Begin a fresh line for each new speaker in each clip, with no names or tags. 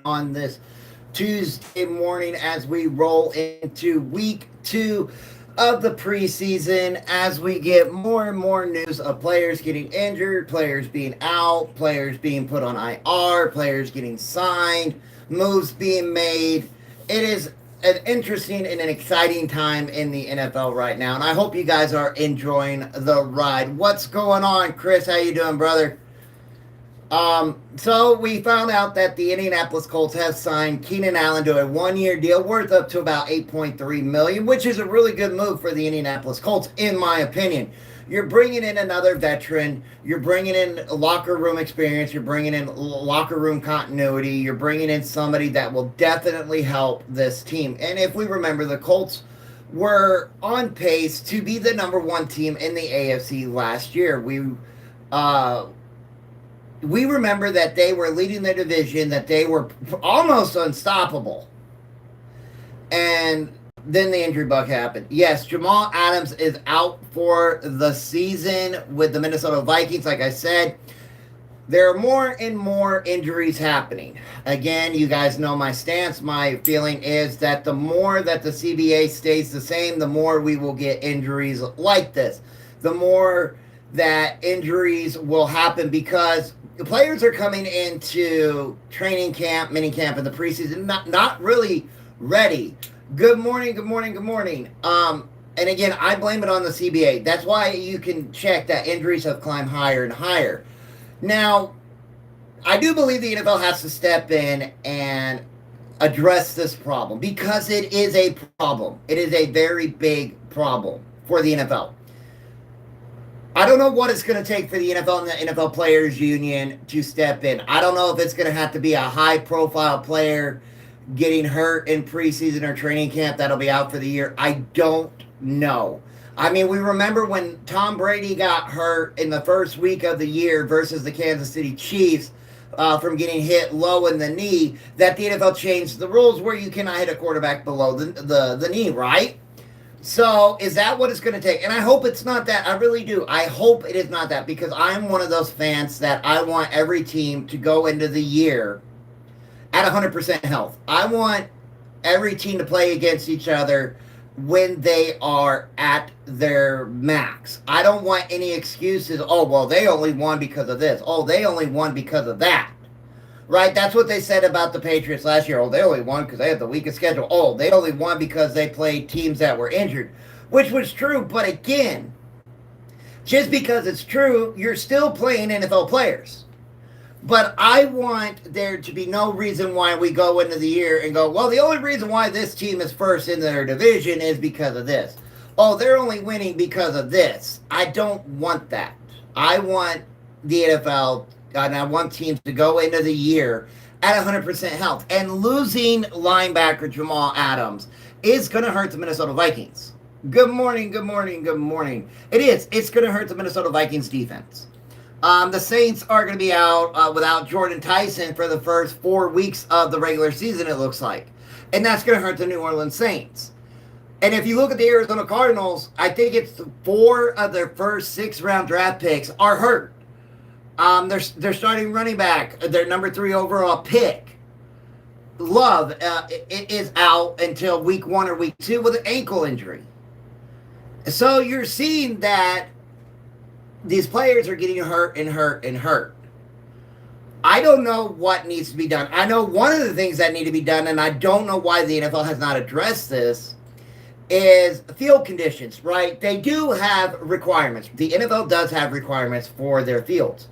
on this Tuesday morning as we roll into week 2 of the preseason, as we get more and more news of players getting injured, players being out, players being put on IR, players getting signed, moves being made. It is an interesting and an exciting time in the NFL right now, and I hope you guys are enjoying the ride. What's going on, Chris? How you doing, brother? So we found out that the Indianapolis Colts have signed Keenan Allen to a one-year deal worth up to about $8.3 million, which is a really good move for the Indianapolis Colts, in my opinion. You're bringing in another veteran. You're bringing in locker room experience. You're bringing in locker room continuity. You're bringing in somebody that will definitely help this team. And if we remember, the Colts were on pace to be the number one team in the AFC last year. We remember that they were leading the division, that they were almost unstoppable. And then the injury bug happened. Yes, Jamal Adams is out for the season with the Minnesota Vikings. Like I said, there are more and more injuries happening. Again, you guys know my stance. My feeling is that the more that the CBA stays the same, the more we will get injuries like this. The more that injuries will happen because the players are coming into training camp, mini camp, in the preseason, not really ready. Good morning. And again, I blame it on the CBA. That's why you can check that injuries have climbed higher and higher. Now, I do believe the NFL has to step in and address this problem because it is a problem. It is a very big problem for the NFL. I don't know what it's going to take for the NFL and the NFL Players Union to step in. I don't know if it's going to have to be a high-profile player getting hurt in preseason or training camp that'll be out for the year. I don't know. I mean, we remember when Tom Brady got hurt in the first week of the year versus the Kansas City Chiefs from getting hit low in the knee, that the NFL changed the rules where you cannot hit a quarterback below the knee, right? So is that what it's going to take? And I hope it's not that. I really do. I hope it is not that because I'm one of those fans that I want every team to go into the year at 100% health. I want every team to play against each other when they are at their max. I don't want any excuses. Oh, well, they only won because of this. Oh, they only won because of that. Right? That's what they said about the Patriots last year. Oh, they only won because they had the weakest schedule. Oh, they only won because they played teams that were injured, which was true. But again, just because it's true, you're still playing NFL players. But I want there to be no reason why we go into the year and go, well, the only reason why this team is first in their division is because of this. Oh, they're only winning because of this. I don't want that. I want the NFL and I want teams to go into the year at 100% health. And losing linebacker Jamal Adams is going to hurt the Minnesota Vikings. Good morning. It is. It's going to hurt the Minnesota Vikings defense. The Saints are going to be out without Jordan Tyson for the first 4 weeks of the regular season, it looks like. And that's going to hurt the New Orleans Saints. And if you look at the Arizona Cardinals, I think it's 4 of their first 6-round draft picks are hurt. They're starting running back, their number 3 overall pick. Love is out until week 1 or week 2 with an ankle injury. So you're seeing that these players are getting hurt. I don't know what needs to be done. I know one of the things that need to be done, and I don't know why the NFL has not addressed this, is field conditions, right? They do have requirements. The NFL does have requirements for their fields.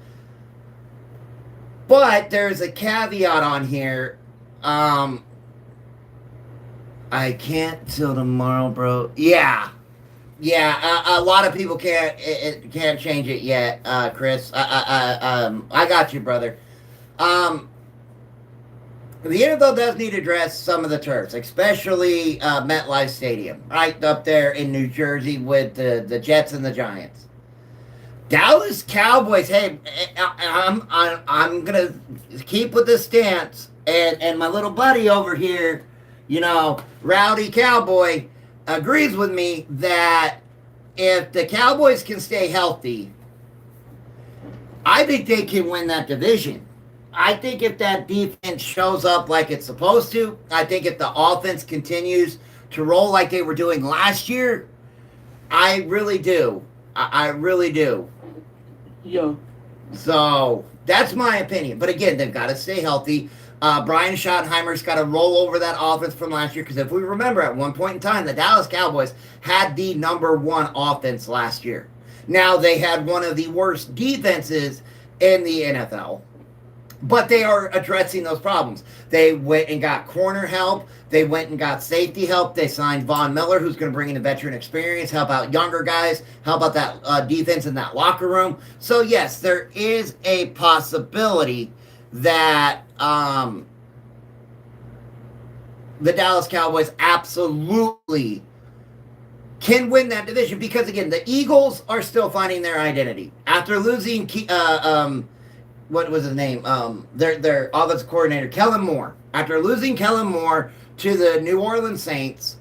But there's a caveat on here. I can't till tomorrow, bro. Yeah. A lot of people can't change it yet, Chris. I got you, brother. The NFL does need to address some of the turfs, especially MetLife Stadium, right up there in New Jersey with the Jets and the Giants. Dallas Cowboys. Hey, I'm gonna keep with this stance, and my little buddy over here, Rowdy Cowboy, agrees with me that if the Cowboys can stay healthy, I think they can win that division. I think if that defense shows up like it's supposed to, I think if the offense continues to roll like they were doing last year, I really do. I really do.
Yeah.
So that's my opinion. But again, they've got to stay healthy. Brian Schottenheimer's got to roll over that offense from last year because if we remember, at one point in time, the Dallas Cowboys had the number one offense last year. Now they had one of the worst defenses in the NFL, but they are addressing those problems. They went and got corner help. They went and got safety help. They signed Von Miller, who's going to bring in a veteran experience, help out younger guys, help out that defense in that locker room. So, yes, there is a possibility that the Dallas Cowboys absolutely can win that division because, again, the Eagles are still finding their identity. After losing what was his name? Their offensive coordinator, Kellen Moore. After losing Kellen Moore to the New Orleans Saints,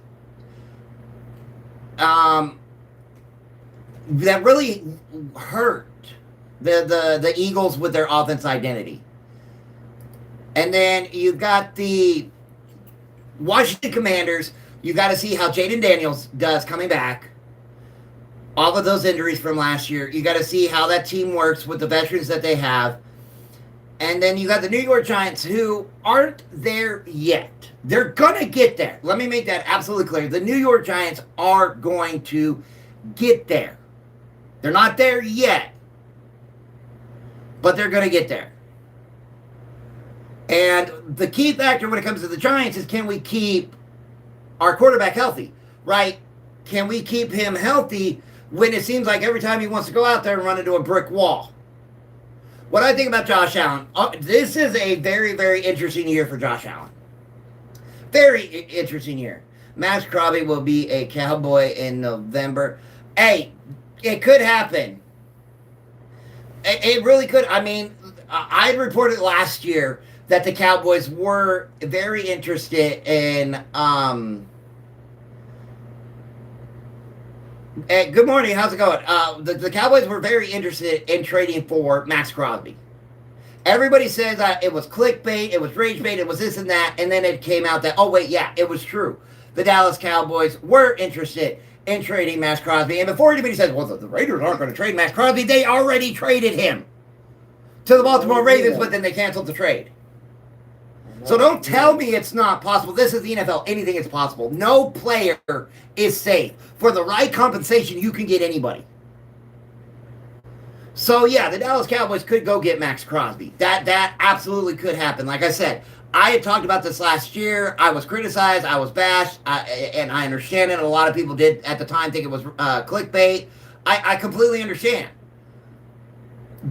that really hurt the Eagles with their offense identity. And then you've got the Washington Commanders. You got to see how Jaden Daniels does coming back. All of those injuries from last year. You got to see how that team works with the veterans that they have. And then you got the New York Giants who aren't there yet. They're going to get there. Let me make that absolutely clear. The New York Giants are going to get there. They're not there yet, but they're going to get there. And the key factor when it comes to the Giants is can we keep our quarterback healthy, right? Can we keep him healthy when it seems like every time he wants to go out there and run into a brick wall? What I think about Josh Allen, this is a very, very interesting year for Josh Allen. Very interesting year. Max Crosby will be a Cowboy in November. Hey, it could happen. It really could. I mean, I reported last year that the Cowboys were very interested in hey, good morning. How's it going? The Cowboys were very interested in trading for Max Crosby. Everybody says it was clickbait, it was rage bait, it was this and that, and then it came out that, oh, wait, yeah, it was true. The Dallas Cowboys were interested in trading Max Crosby. And before anybody says, well, the Raiders aren't going to trade Max Crosby, they already traded him to the Baltimore Ravens, but then they canceled the trade. So don't tell me it's not possible. This is the NFL. Anything is possible. No player is safe. For the right compensation, you can get anybody. So, yeah, the Dallas Cowboys could go get Max Crosby. That absolutely could happen. Like I said, I had talked about this last year. I was criticized. I was bashed. And I understand it. A lot of people did at the time think it was clickbait. I completely understand.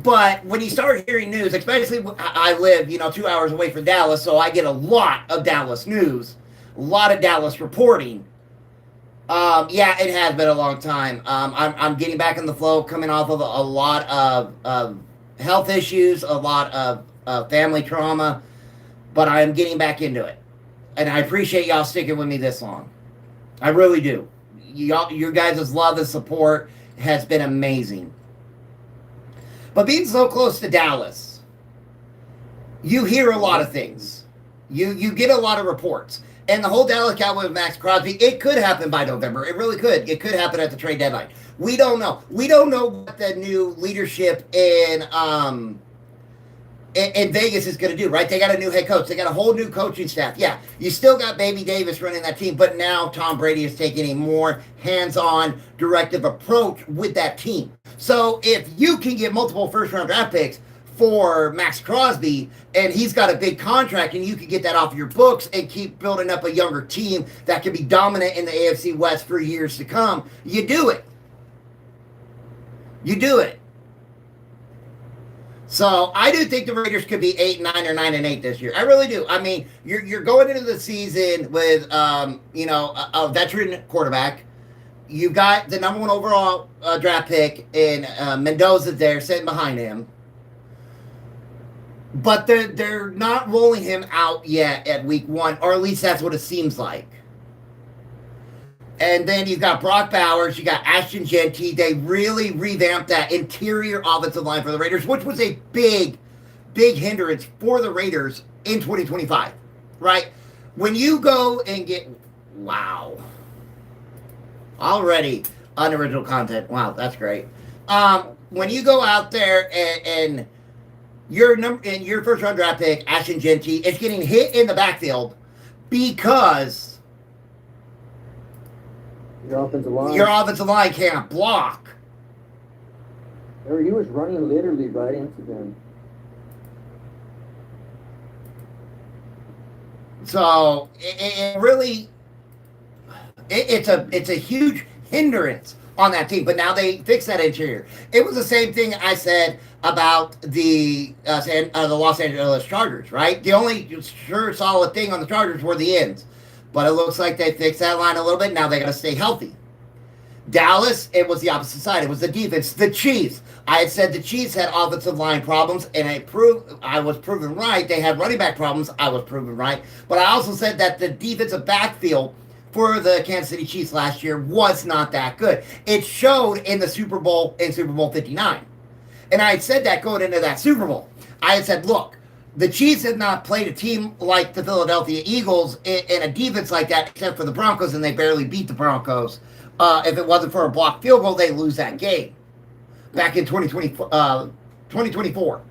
But when you start hearing news, especially I live, 2 hours away from Dallas, so I get a lot of Dallas news, a lot of Dallas reporting. Yeah, it has been a long time. I'm getting back in the flow, coming off of a lot of health issues, a lot of family trauma, but I am getting back into it. And I appreciate y'all sticking with me this long. I really do. Your guys' love and support has been amazing. But being so close to Dallas, you hear a lot of things. You get a lot of reports. And the whole Dallas Cowboys with Max Crosby, it could happen by November. It really could. It could happen at the trade deadline. We don't know. We don't know what the new leadership in Vegas is going to do, right? They got a new head coach. They got a whole new coaching staff. Yeah, you still got Baby Davis running that team, but now Tom Brady is taking a more hands-on, directive approach with that team. So if you can get multiple first-round draft picks for Max Crosby, and he's got a big contract, and you can get that off your books and keep building up a younger team that can be dominant in the AFC West for years to come, you do it. You do it. So I do think the Raiders could be 8-9 or 9-8 this year. I really do. I mean, you're going into the season with a veteran quarterback. You got the number one overall draft pick in Mendoza there sitting behind him. But they're not rolling him out yet at week one, or at least that's what it seems like. And then you've got Brock Bowers, you got Ashton Genty. They really revamped that interior offensive line for the Raiders, which was a big, big hindrance for the Raiders in 2025, right? When you go and get, wow, already unoriginal content. Wow, that's great. When you go out there and your first round draft pick, Ashton Genty, is getting hit in the backfield because
your offensive line
can't block.
He was running literally right into them.
So it really, it's a huge hindrance on that team. But now they fixed that interior. It was the same thing I said about the Los Angeles Chargers, right? The only sure solid thing on the Chargers were the ends. But it looks like they fixed that line a little bit. Now they got to stay healthy. Dallas, it was the opposite side. It was the defense. The Chiefs. I had said the Chiefs had offensive line problems, and I was proven right. They had running back problems. I was proven right. But I also said that the defensive backfield for the Kansas City Chiefs last year was not that good. It showed in the Super Bowl, in Super Bowl 59. And I had said that going into that Super Bowl. I had said, look, the Chiefs have not played a team like the Philadelphia Eagles in a defense like that, except for the Broncos, and they barely beat the Broncos. If it wasn't for a blocked field goal, they lose that game back in 2024.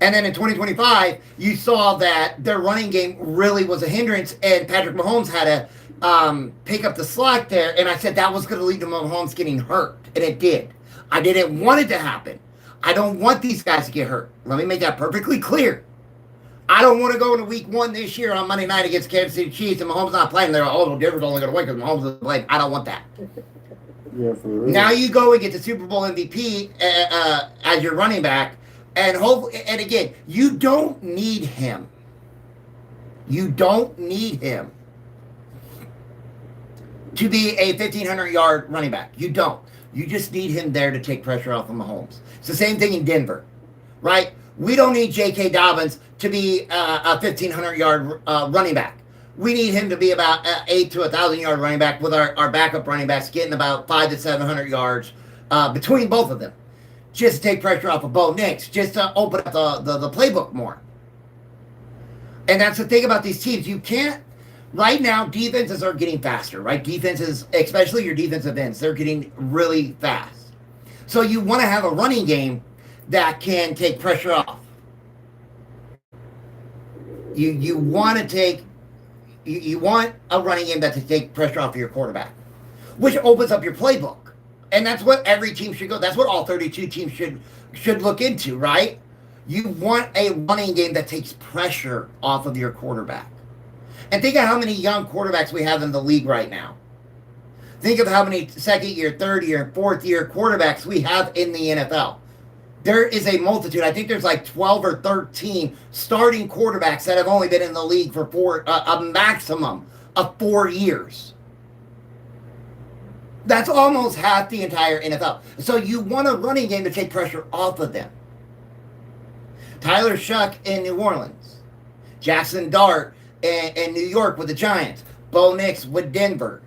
And then in 2025, you saw that their running game really was a hindrance, and Patrick Mahomes had to pick up the slack there. And I said that was going to lead to Mahomes getting hurt, and it did. I didn't want it to happen. I don't want these guys to get hurt. Let me make that perfectly clear. I don't want to go into week 1 this year on Monday night against Kansas City Chiefs and Mahomes not playing. They're Denver's only going to win because Mahomes is playing. I don't want that.
Yeah, for real.
Now you go and get the Super Bowl MVP as your running back, and hopefully, and again, you don't need him. You don't need him to be a 1,500-yard running back. You don't. You just need him there to take pressure off of Mahomes. It's the same thing in Denver, right? We don't need J.K. Dobbins to be a 1,500-yard running back. We need him to be about 8 to 1,000-yard running back with our backup running backs getting about 500 to 700 yards between both of them. Just to take pressure off of Bo Nix, just to open up the playbook more. And that's the thing about these teams. You can't, right now, defenses are getting faster, right? Defenses, especially your defensive ends, they're getting really fast. So you want to have a running game that can take pressure off. You want a running game that can take pressure off of your quarterback, which opens up your playbook. And that's what every team should go. That's what all 32 teams should look into, right? You want a running game that takes pressure off of your quarterback. And think of how many young quarterbacks we have in the league right now. Think of how many second-year, third-year, fourth-year quarterbacks we have in the NFL. There is a multitude. I think there's like 12 or 13 starting quarterbacks that have only been in the league for a maximum of 4 years. That's almost half the entire NFL. So you want a running game to take pressure off of them. Tyler Shuck in New Orleans. Jackson Dart in New York with the Giants. Bo Nix with Denver.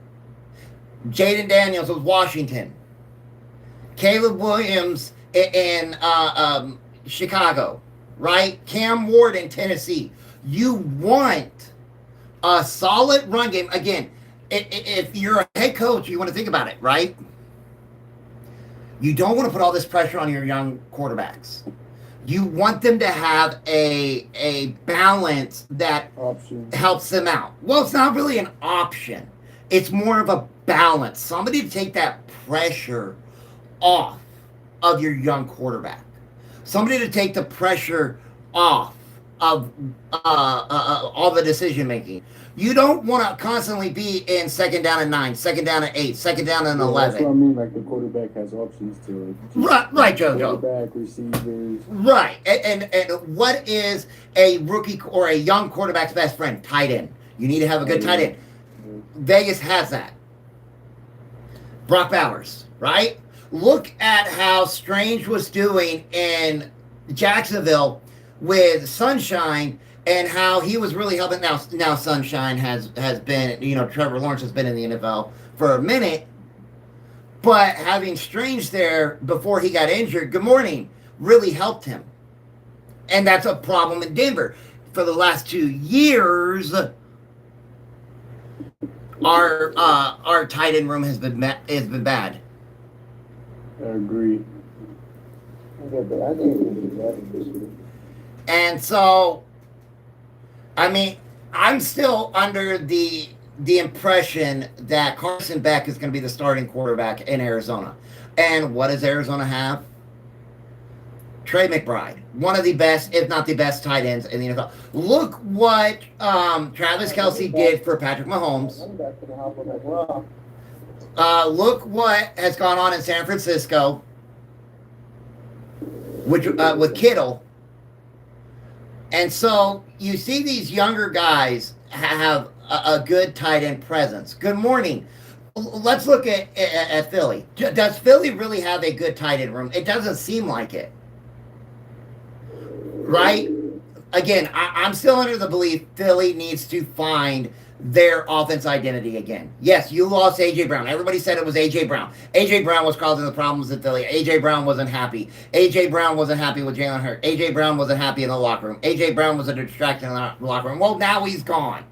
Jaden Daniels with Washington. Caleb Williams in Chicago, right? Cam Ward in Tennessee. You want a solid run game. Again, if you're a head coach, you want to think about it, right? You don't want to put all this pressure on your young quarterbacks. You want them to have a balance that helps them out. Well, it's not really an option. It's more of a balance. Somebody to take that pressure off of your young quarterback. Somebody to take the pressure off of all the decision making. You don't want to constantly be in 2nd down and 9, 2nd down and 8, 2nd down and 11.
That's what I mean. Like the quarterback has options to
right, Jojo.
Quarterback, receivers.
Right, and what is a rookie or a young quarterback's best friend? Tight end. You need to have a good tight end. Vegas has that. Brock Bowers, right? Look at how Strange was doing in Jacksonville with Sunshine and how he was really helping. Now Sunshine has been, Trevor Lawrence has been in the NFL for a minute, but having Strange there before he got injured, good morning, really helped him. And that's a problem in Denver. For the last 2 years, our tight end room has been bad.
I agree. Yeah, but I think it's going to be better this year.
And so, I mean, I'm still under the impression that Carson Beck is going to be the starting quarterback in Arizona. And what does Arizona have? Trey McBride, one of the best, if not the best, tight ends in the NFL. Look what Travis Kelce did for Patrick Mahomes. Look what has gone on in San Francisco with Kittle. And so you see these younger guys have a good tight end presence. Good morning. Let's look at Philly. Does Philly really have a good tight end room? It doesn't seem like it. Right? Again, I'm still under the belief Philly needs to find their offense identity again. Yes, you lost A.J. Brown. Everybody said it was A.J. Brown. A.J. Brown was causing the problems at Philly. A.J. Brown wasn't happy. A.J. Brown wasn't happy with Jalen Hurts. A.J. Brown wasn't happy in the locker room. A.J. Brown was a distraction in the locker room. Well, now he's gone.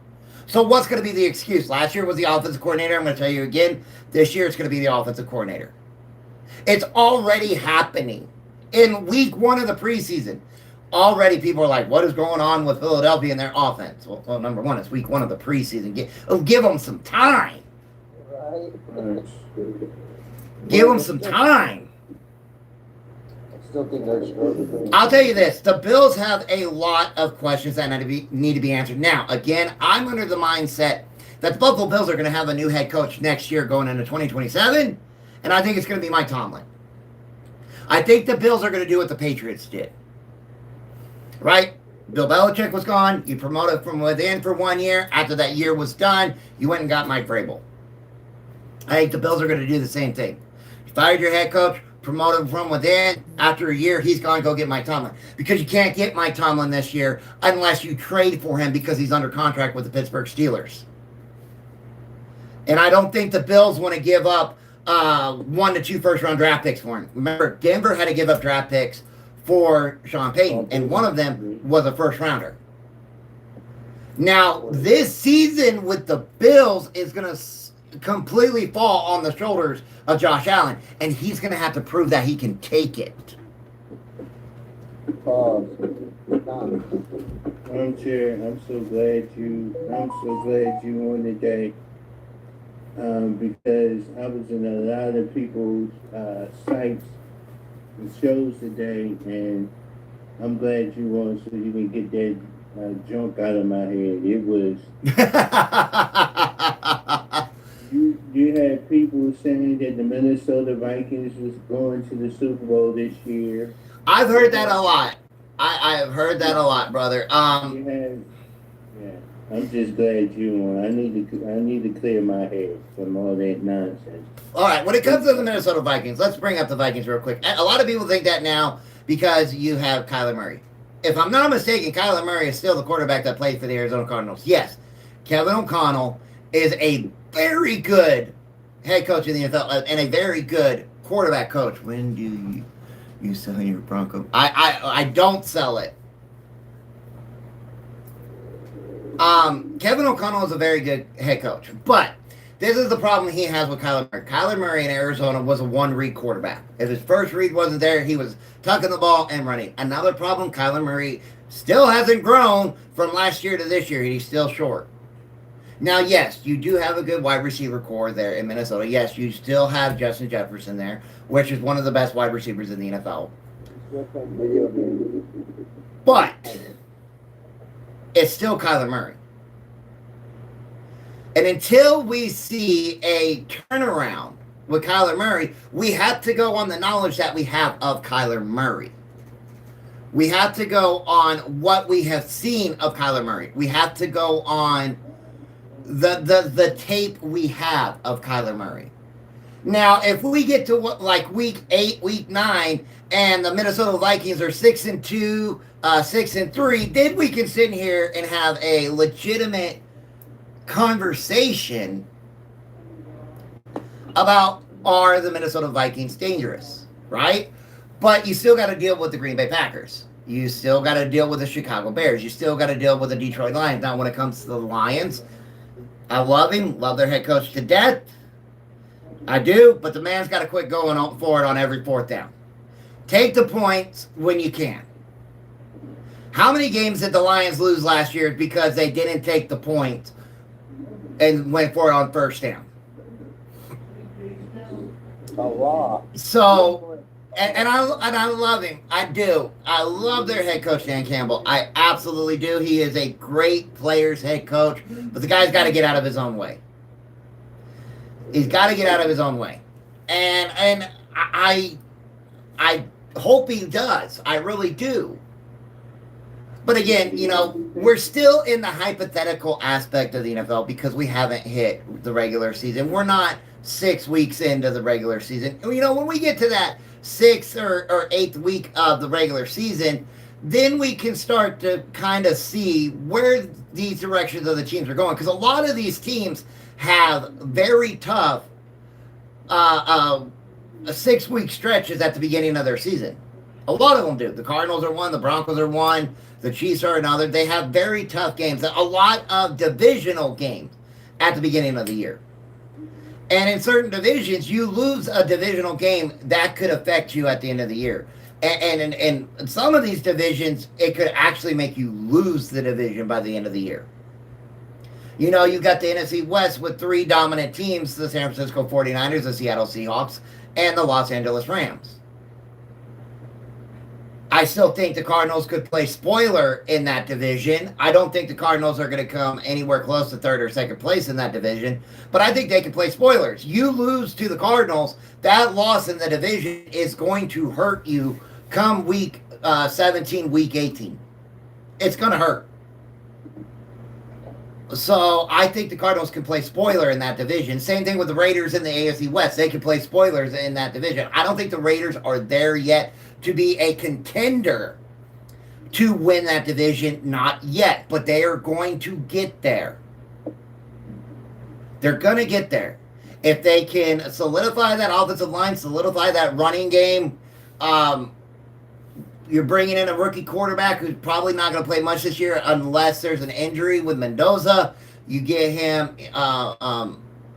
So what's going to be the excuse? Last year was the offensive coordinator. I'm going to tell you again, this year it's going to be the offensive coordinator. It's already happening. In week 1 of the preseason, already people are like, what is going on with Philadelphia and their offense? Well, number one, it's week 1 of the preseason. Give them some time.
Right.
Give them some time.
I still think they're struggling.
I'll tell you this. The Bills have a lot of questions that need to be answered. Now, again, I'm under the mindset that the Buffalo Bills are going to have a new head coach next year going into 2027, and I think it's going to be Mike Tomlin. I think the Bills are going to do what the Patriots did. Right? Bill Belichick was gone. You promoted from within for 1 year. After that year was done, you went and got Mike Vrabel. I think the Bills are going to do the same thing. You fired your head coach, promoted him from within. After a year, he's gone to go get Mike Tomlin. Because you can't get Mike Tomlin this year unless you trade for him because he's under contract with the Pittsburgh Steelers. And I don't think the Bills want to give up 1 to 2 first-round draft picks for him. Remember, Denver had to give up draft picks for Sean Payton, and one of them was a first-rounder. Now, this season with the Bills is going to completely fall on the shoulders of Josh Allen, and he's going to have to prove that he can take it.
Armchair, I'm so glad you on today. Because I was in a lot of people's sites and shows today, and I'm glad you on so you can get that junk out of my head. It was you had people saying that the Minnesota Vikings was going to the Super Bowl this year.
I've heard that a lot. I have heard that a lot, brother.
I'm just glad you on. I need to clear my head from all that nonsense.
All right, when it comes to the Minnesota Vikings, let's bring up the Vikings real quick. A lot of people think that now because you have Kyler Murray. If I'm not mistaken, Kyler Murray is still the quarterback that played for the Arizona Cardinals. Yes, Kevin O'Connell is a very good head coach in the NFL and a very good quarterback coach. When do you sell your Bronco? I don't sell it. Kevin O'Connell is a very good head coach, but this is the problem he has with Kyler Murray. Kyler Murray in Arizona was a one-read quarterback. If his first read wasn't there, he was tucking the ball and running. Another problem, Kyler Murray still hasn't grown from last year to this year. He's still short. Now, yes, you do have a good wide receiver core there in Minnesota. Yes, you still have Justin Jefferson there, which is one of the best wide receivers in the NFL. But it's still Kyler Murray. And until we see a turnaround with Kyler Murray, we have to go on the knowledge that we have of Kyler Murray. We have to go on what we have seen of Kyler Murray. We have to go on the tape we have of Kyler Murray. Now, if we get to like week 8, week 9, and the Minnesota Vikings are 6-2, 6-3, then we can sit here and have a legitimate conversation about, are the Minnesota Vikings dangerous, right? But you still got to deal with the Green Bay Packers. You still got to deal with the Chicago Bears. You still got to deal with the Detroit Lions. Now, when it comes to the Lions, I love him, love their head coach to death. I do, but the man's got to quit going for it on every fourth down. Take the points when you can. How many games did the Lions lose last year because they didn't take the points and went for it on first down?
A lot.
So, and I love him. I do. I love their head coach, Dan Campbell. I absolutely do. He is a great player's head coach, but the guy's got to get out of his own way. He's got to get out of his own way. And I hope he does. I really do. But again, we're still in the hypothetical aspect of the NFL because we haven't hit the regular season. We're not 6 weeks into the regular season. When we get to that 6th or 8th week of the regular season, then we can start to kind of see where these directions of the teams are going. Because a lot of these teams have very tough 6-week stretches at the beginning of their season. A lot of them do. The Cardinals are one, the Broncos are one, the Chiefs are another. They have very tough games, a lot of divisional games at the beginning of the year. And in certain divisions, you lose a divisional game that could affect you at the end of the year. And in some of these divisions, it could actually make you lose the division by the end of the year. You've got the NFC West with 3 dominant teams, the San Francisco 49ers, the Seattle Seahawks, and the Los Angeles Rams. I still think the Cardinals could play spoiler in that division. I don't think the Cardinals are going to come anywhere close to 3rd or 2nd place in that division, but I think they can play spoilers. You lose to the Cardinals, that loss in the division is going to hurt you come week 17, week 18. It's going to hurt. So I think the Cardinals can play spoiler in that division. Same thing with the Raiders in the AFC West. They can play spoilers in that division. I don't think the Raiders are there yet to be a contender to win that division. Not yet, but they are going to get there. They're going to get there. If they can solidify that offensive line, solidify that running game, you're bringing in a rookie quarterback who's probably not going to play much this year unless there's an injury with Mendoza. You get him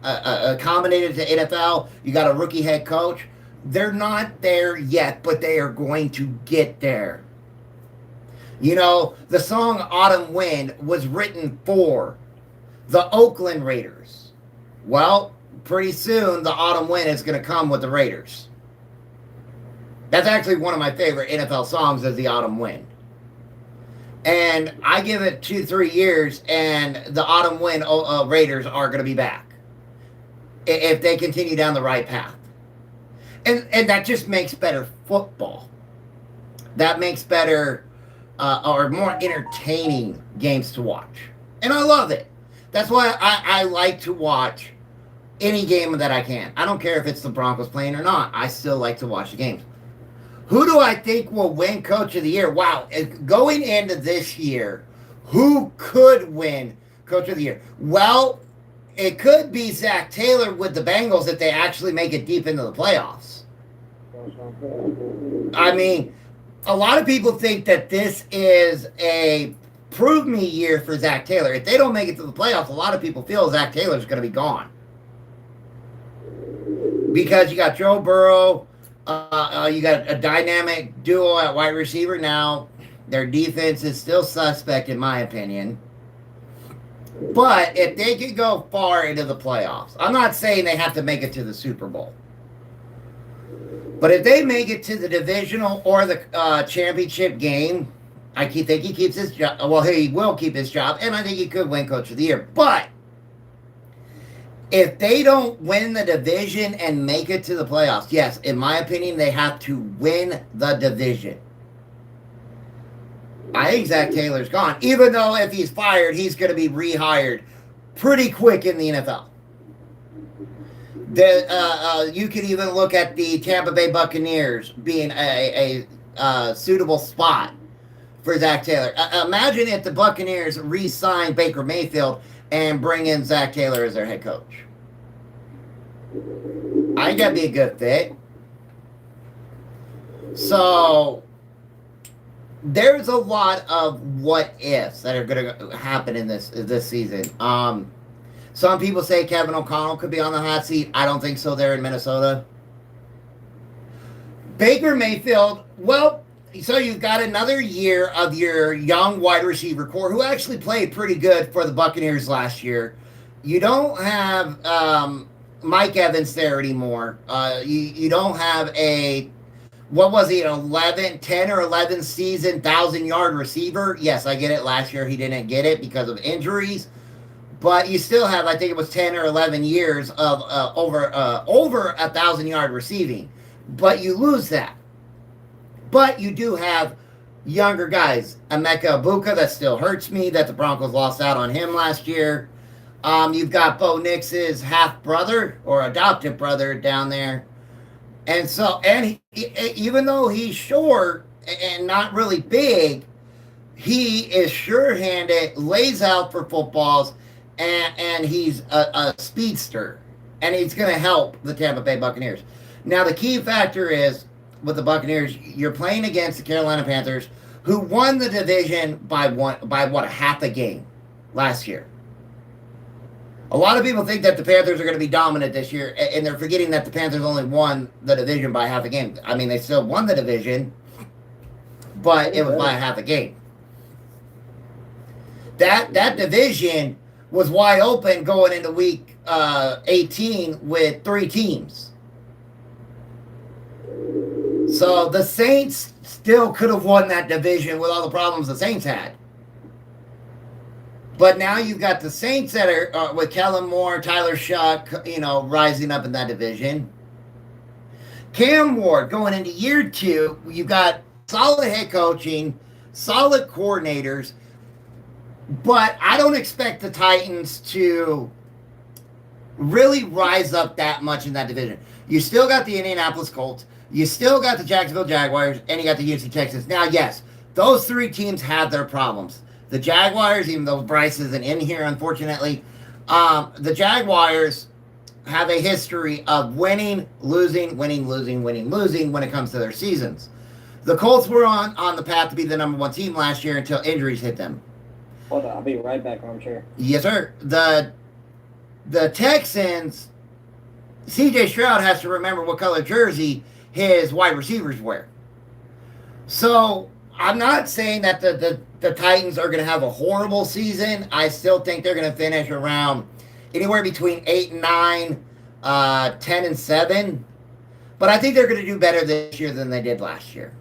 accommodated to NFL. You got a rookie head coach. They're not there yet, but they are going to get there. The song Autumn Wind was written for the Oakland Raiders. Well, pretty soon the Autumn Wind is going to come with the Raiders. That's actually one of my favorite NFL songs is the Autumn Wind. And I give it 2-3 years and the Autumn Wind Raiders are going to be back. If they continue down the right path. And that just makes better football. That makes better or more entertaining games to watch. And I love it. That's why I like to watch any game that I can. I don't care if it's the Broncos playing or not. I still like to watch the games. Who do I think will win Coach of the Year? Wow. Going into this year, who could win Coach of the Year? Well, it could be Zach Taylor with the Bengals if they actually make it deep into the playoffs. I mean, a lot of people think that this is a prove me year for Zach Taylor. If they don't make it to the playoffs, a lot of people feel Zach Taylor's going to be gone. Because you got Joe Burrow, you got a dynamic duo at wide receiver. Now, their defense is still suspect in my opinion. But if they could go far into the playoffs, I'm not saying they have to make it to the Super Bowl. But if they make it to the divisional or the championship game, I think he keeps his job. Well, he will keep his job, and I think he could win Coach of the Year. But if they don't win the division and make it to the playoffs, yes, in my opinion, they have to win the division. I think Zach Taylor's gone. Even though if he's fired, he's going to be rehired pretty quick in the NFL. You could even look at the Tampa Bay Buccaneers being a suitable spot for Zach Taylor. Imagine if the Buccaneers re-sign Baker Mayfield and bring in Zach Taylor as their head coach. I think that'd be a good fit. So, there's a lot of what ifs that are going to happen in this season. Some people say Kevin O'Connell could be on the hot seat. I don't think so there in Minnesota. Baker Mayfield, well, so you've got another year of your young wide receiver core who actually played pretty good for the Buccaneers last year. You don't have Mike Evans there anymore. You don't have a, what was he, 10 or 11 season 1,000-yard receiver? Yes, I get it. Last year he didn't get it because of injuries. But you still have, I think it was 10 or 11 years of over 1,000-yard receiving. But you lose that. But you do have younger guys. Emeka Ibuka, that still hurts me that the Broncos lost out on him last year. You've got Bo Nix's half-brother or adopted brother down there. And so, even though he's short and not really big, he is sure-handed, lays out for footballs, and he's a speedster. And he's going to help the Tampa Bay Buccaneers. Now, the key factor is, with the Buccaneers, you're playing against the Carolina Panthers, who won the division by a half a game last year. A lot of people think that the Panthers are going to be dominant this year, and they're forgetting that the Panthers only won the division by half a game. I mean, they still won the division, but it was by a half a game. That division was wide open going into week 18 with 3 teams. So the Saints still could have won that division with all the problems the Saints had. But now you've got the Saints that are with Kellen Moore, Tyler Shuck, rising up in that division. Cam Ward going into year 2, you've got solid head coaching, solid coordinators, but I don't expect the Titans to really rise up that much in that division. You still got the Indianapolis Colts. You still got the Jacksonville Jaguars, and you got the Houston Texans. Now, yes, those 3 teams have their problems. The Jaguars, even though Bryce isn't in here, unfortunately, the Jaguars have a history of winning, losing when it comes to their seasons. The Colts were on the path to be the number 1 team last year until injuries hit them.
Hold on, I'll be right back, armchair.
Yes, sir. The Texans, C.J. Stroud has to remember what color jersey his wide receivers wear. So I'm not saying that the Titans are going to have a horrible season. I still think they're going to finish around anywhere between 8 and 9, 10 and 7. But I think they're going to do better this year than they did last year.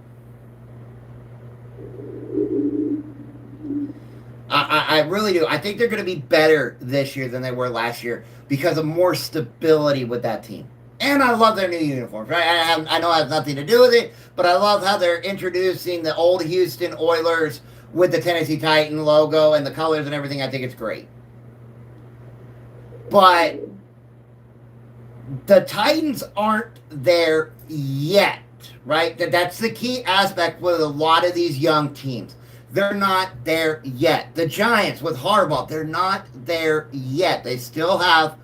I really do. I think they're going to be better this year than they were last year because of more stability with that team. And I love their new uniforms, right? I know it has nothing to do with it, but I love how they're introducing the old Houston Oilers with the Tennessee Titan logo and the colors and everything. I think it's great. But the Titans aren't there yet, right? That's the key aspect with a lot of these young teams. They're not there yet. The Giants with Harbaugh, they're not there yet. They still have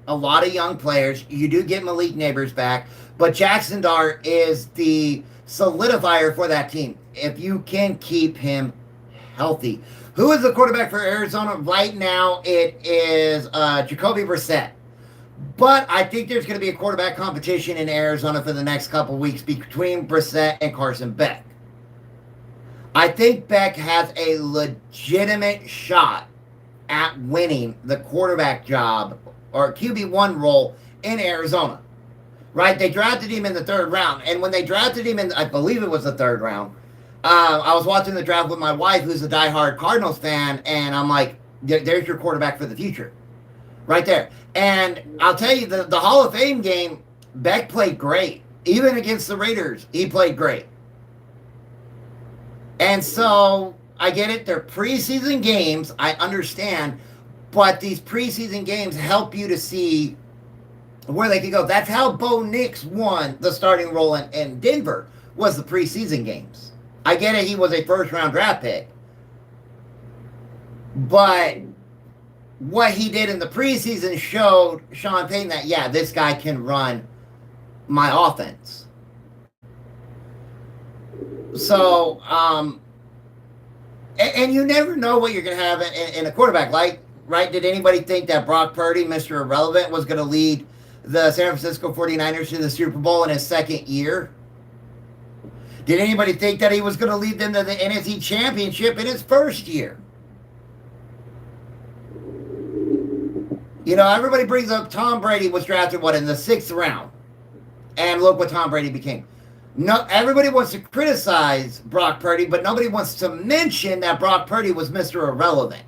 a lot of young players. You do get Malik Neighbors back, but Jackson Dart is the solidifier for that team if you can keep him healthy. Who is the quarterback for Arizona right now? It is Jacoby Brissett. But I think there's going to be a quarterback competition in Arizona for the next couple weeks between Brissett and Carson Beck. I think Beck has a legitimate shot at winning the quarterback job or QB1 role in Arizona, right? They drafted him in the 3rd round. And when they drafted him in, I believe it was the 3rd round, I was watching the draft with my wife, who's a diehard Cardinals fan, and I'm like, there's your quarterback for the future, right there. And I'll tell you, the Hall of Fame game, Beck played great. Even against the Raiders, he played great. And so, I get it, they're preseason games, I understand, but these preseason games help you to see where they can go. That's how Bo Nix won the starting role in Denver, was the preseason games. I get it, he was a 1st-round draft pick. But what he did in the preseason showed Sean Payton that, yeah, this guy can run my offense. So, and you never know what you're going to have in a quarterback. Like, right? Did anybody think that Brock Purdy, Mr. Irrelevant, was going to lead the San Francisco 49ers to the Super Bowl in his second year? Did anybody think that he was going to lead them to the NFC Championship in his first year? You know, everybody brings up Tom Brady was drafted, in the 6th round. And look what Tom Brady became. No, everybody wants to criticize Brock Purdy, but nobody wants to mention that Brock Purdy was Mr. Irrelevant.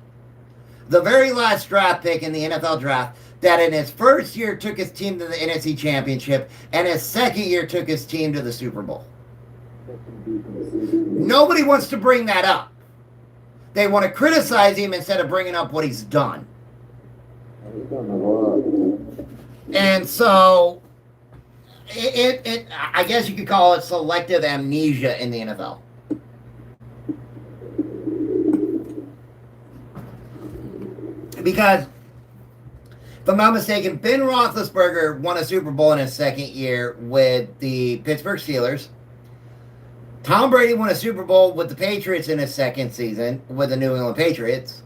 The very last draft pick in the NFL draft that in his first year took his team to the NFC Championship and his second year took his team to the Super Bowl. Nobody wants to bring that up. They want to criticize him instead of bringing up what he's done. And so, I guess you could call it selective amnesia in the NFL. Because, if I'm not mistaken, Ben Roethlisberger won a Super Bowl in his second year with the Pittsburgh Steelers. Tom Brady won a Super Bowl with the Patriots in his second season with the New England Patriots.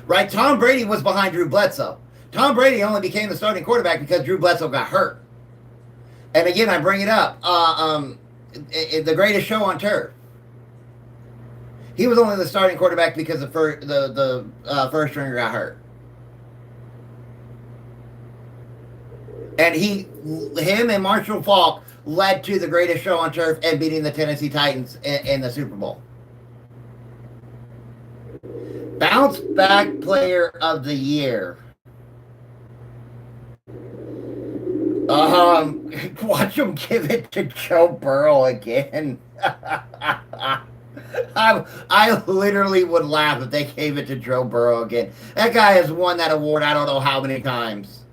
Right? Tom Brady was behind Drew Bledsoe. Tom Brady only became the starting quarterback because Drew Bledsoe got hurt. And again, I bring it up. The greatest show on turf. He was only the starting quarterback because the first stringer got hurt. And him and Marshall Faulk led to the greatest show on turf and beating the Tennessee Titans in the Super Bowl. Bounce back player of the year. Watch him give it to Joe Burrow again. I literally would laugh if they gave it to Joe Burrow again. That guy has won that award I don't know how many times.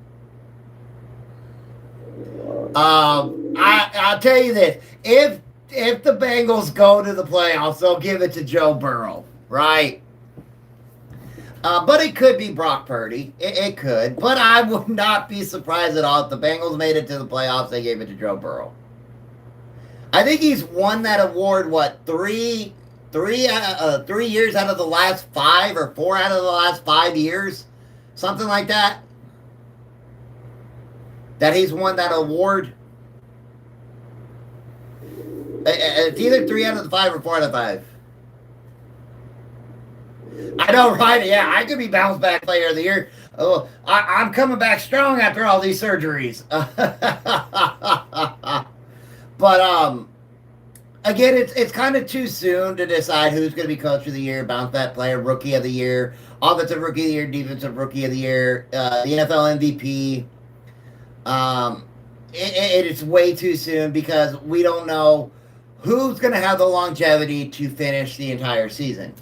I'll tell you this. If the Bengals go to the playoffs, they'll give it to Joe Burrow, right? But it could be Brock Purdy. It could. But I would not be surprised at all if the Bengals made it to the playoffs, they gave it to Joe Burrow. I think he's won that award, three years out of the last 5 or 4 out of the last 5 years? Something like that. That he's won that award. It's either 3 out of the 5 or 4 out of 5. I know, right? Yeah, I could be bounce back player of the year. Oh, I'm coming back strong after all these surgeries. But again, it's kind of too soon to decide who's going to be coach of the year, bounce back player, rookie of the year, offensive rookie of the year, defensive rookie of the year, the NFL MVP. It's way too soon because we don't know who's going to have the longevity to finish the entire season.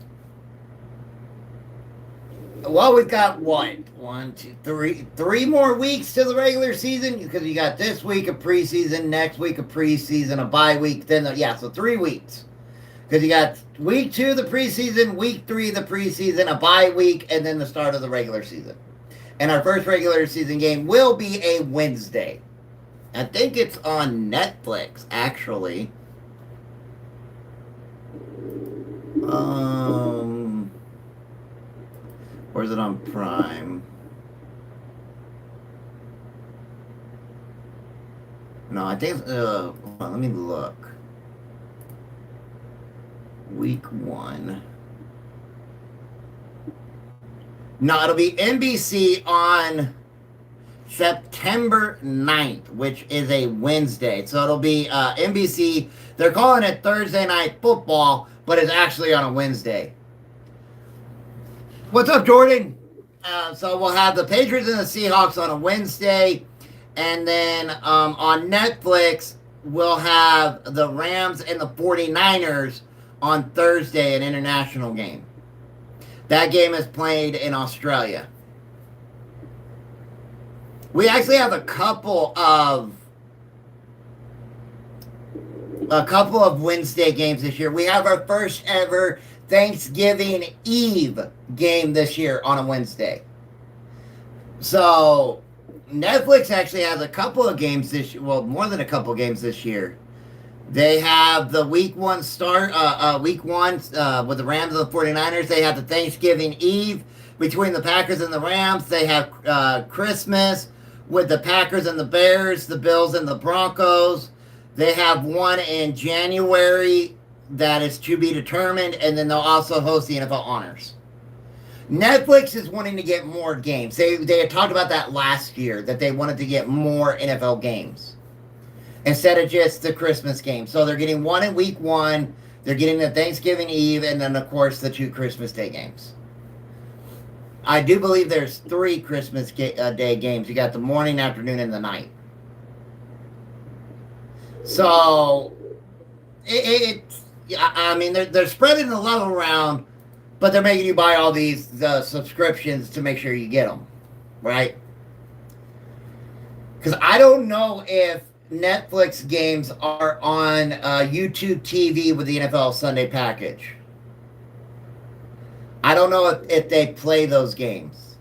Well, we've got what? 1, 2, 3 more weeks to the regular season because you got this week of preseason, next week of preseason, a bye week, then so 3 weeks. Because you got week 2 the preseason, week 3 the preseason, a bye week, and then the start of the regular season. And our first regular season game will be a Wednesday. I think it's on Netflix, actually. Or is it on Prime? No, I think hold on, let me look. Week 1. No, it'll be NBC on September 9th, which is a Wednesday. So it'll be NBC. They're calling it Thursday Night Football, but it's actually on a Wednesday. What's up, Jordan? So we'll have the Patriots and the Seahawks on a Wednesday. And then on Netflix, we'll have the Rams and the 49ers on Thursday, an international game. That game is played in Australia. We actually have a couple of Wednesday games this year. We have our first ever Thanksgiving Eve game this year on a Wednesday. So Netflix actually has a couple of games this year. Well, more than a couple of games this year They have the week one start, week one with the Rams and the 49ers. They have the Thanksgiving Eve between the Packers and the Rams. They have Christmas with the Packers and the Bears, the Bills and the Broncos. They have one in January that is to be determined, and then they'll also host the NFL Honors. Netflix is wanting to get more games. They had talked about that last year, that they wanted to get more NFL games instead of just the Christmas game. So they're getting one in week one, they're getting the Thanksgiving Eve, and then, of course, the 2 Christmas Day games. I do believe there's 3 Christmas Day games. You got the morning, afternoon, and the night. So, I mean, they're spreading the love around, but they're making you buy all these subscriptions to make sure you get them, right? Because I don't know if Netflix games are on YouTube TV with the NFL Sunday package. I don't know if they play those games.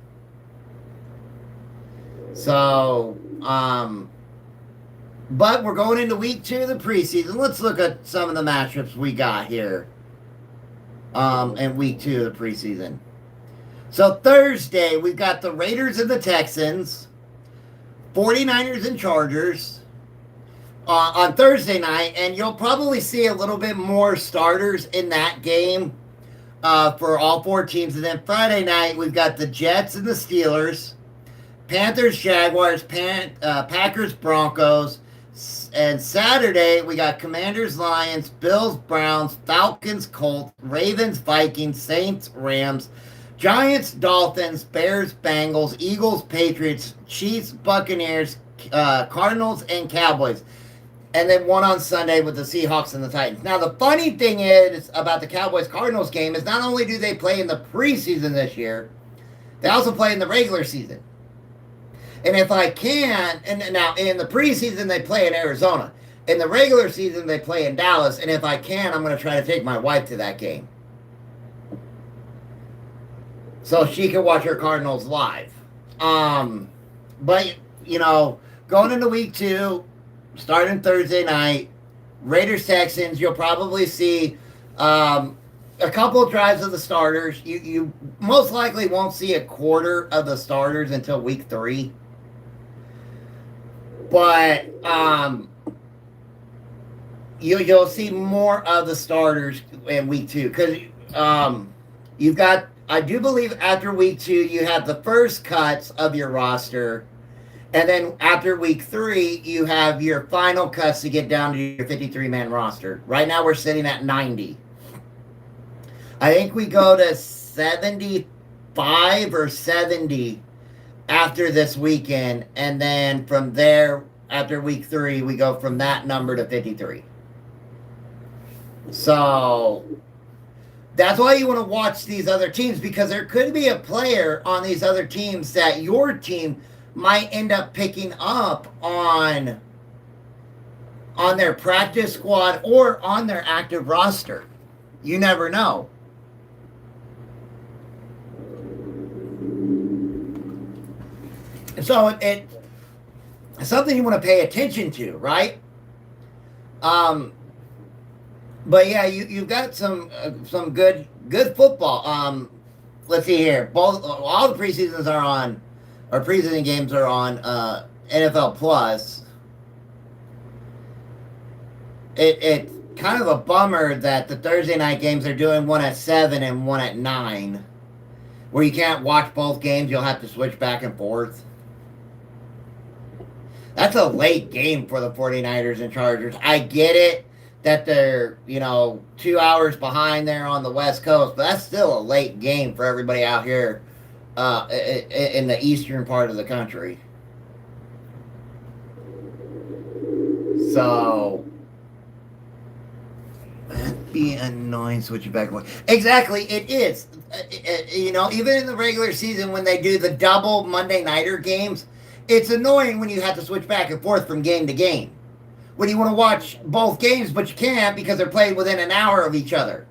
So, but we're going into week 2 of the preseason. Let's look at some of the matchups we got here in week 2 of the preseason. So Thursday, we've got the Raiders and the Texans, 49ers and Chargers on Thursday night, and you'll probably see a little bit more starters in that game for all 4 teams. And then Friday night, we've got the Jets and the Steelers, Panthers, Jaguars, Packers, Broncos, and Saturday, we got Commanders, Lions, Bills, Browns, Falcons, Colts, Ravens, Vikings, Saints, Rams, Giants, Dolphins, Bears, Bengals, Eagles, Patriots, Chiefs, Buccaneers, Cardinals, and Cowboys. And then one on Sunday with the Seahawks and the Titans. Now, the funny thing is about the Cowboys-Cardinals game is not only do they play in the preseason this year, they also play in the regular season. And if I can, and now in the preseason they play in Arizona. In the regular season they play in Dallas. And if I can, I'm going to try to take my wife to that game, so she can watch her Cardinals live. But, you know, going into week 2, starting Thursday night, Raiders-Texans, you'll probably see a couple of drives of the starters. You most likely won't see a quarter of the starters until week 3. But you'll see more of the starters in week 2. Because you've got, I do believe after week 2, you have the first cuts of your roster. And then after week 3, you have your final cuts to get down to your 53-man roster. Right now, we're sitting at 90. I think we go to 75 or 70 after this weekend. And then from there, after week 3, we go from that number to 53. So that's why you want to watch these other teams, because there could be a player on these other teams that your team might end up picking up on their practice squad or on their active roster. You never know. So it's something you want to pay attention to, right? But yeah, you've got some good football. Let's see here. All the preseasons are on. Our preseason games are on NFL Plus. It's kind of a bummer that the Thursday night games are doing one at 7 and one at 9, where you can't watch both games. You'll have to switch back and forth. That's a late game for the 49ers and Chargers. I get it that they're, 2 hours behind there on the West Coast, but that's still a late game for everybody out here in the eastern part of the country. So that'd be annoying switching back and forth. Exactly, it is. Even in the regular season when they do the double Monday nighter games, it's annoying when you have to switch back and forth from game to game. When you want to watch both games, but you can't because they're played within an hour of each other.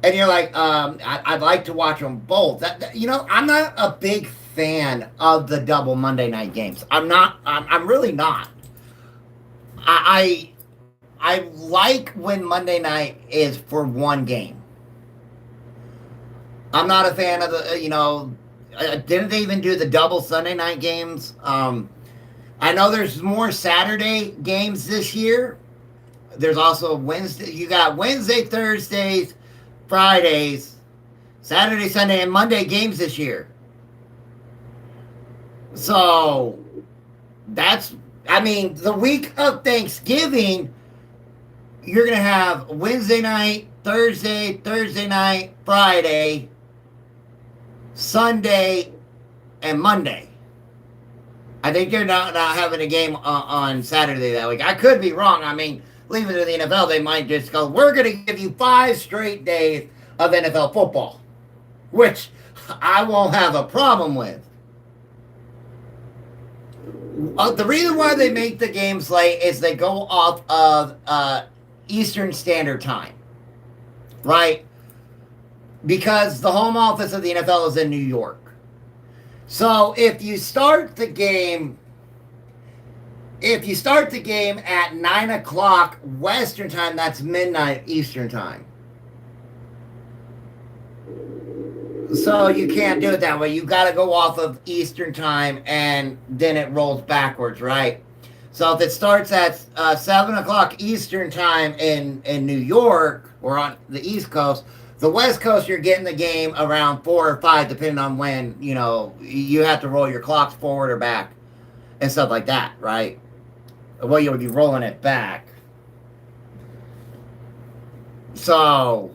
And you're like, I'd like to watch them both. I'm not a big fan of the double Monday night games. I'm really not. I I like when Monday night is for one game. I'm not a fan of the, didn't they even do the double Sunday night games? I know there's more Saturday games this year. There's also Wednesday. You got Wednesday, Thursdays, Fridays, Saturday, Sunday, and Monday games this year. So the week of Thanksgiving, you're going to have Wednesday night, Thursday night, Friday, Sunday, and Monday. I think they're not having a game on Saturday that week. I could be wrong. I mean, leave it to the NFL. They might just go, we're going to give you 5 straight days of NFL football, which I won't have a problem with. The reason why they make the games late is they go off of Eastern Standard Time, right? Because the home office of the NFL is in New York. So if you start the game at 9 o'clock Western Time, that's midnight Eastern Time. So you can't do it that way. You got to go off of Eastern Time, and then it rolls backwards, right? So if it starts at 7 o'clock Eastern Time in New York or on the East Coast, the West Coast, you're getting the game around 4 or 5, depending on when, you have to roll your clocks forward or back and stuff like that, right? Well, you'll be rolling it back. So,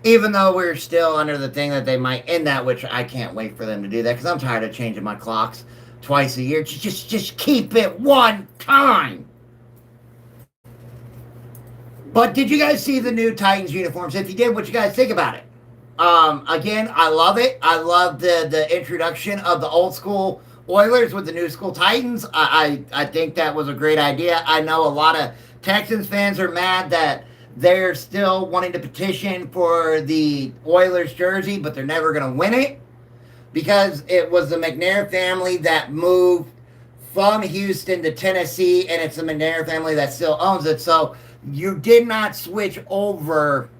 even though we're still under the thing that they might end that, which I can't wait for them to do that, because I'm tired of changing my clocks twice a year. Just keep it one time. But did you guys see the new Titans uniforms? If you did, what you guys think about it? Again, I love it. I love the introduction of the old school Oilers with the new school Titans. I think that was a great idea. I know a lot of Texans fans are mad that they're still wanting to petition for the Oilers jersey, but they're never going to win it because it was the McNair family that moved from Houston to Tennessee, and it's the McNair family that still owns it. So you did not switch over.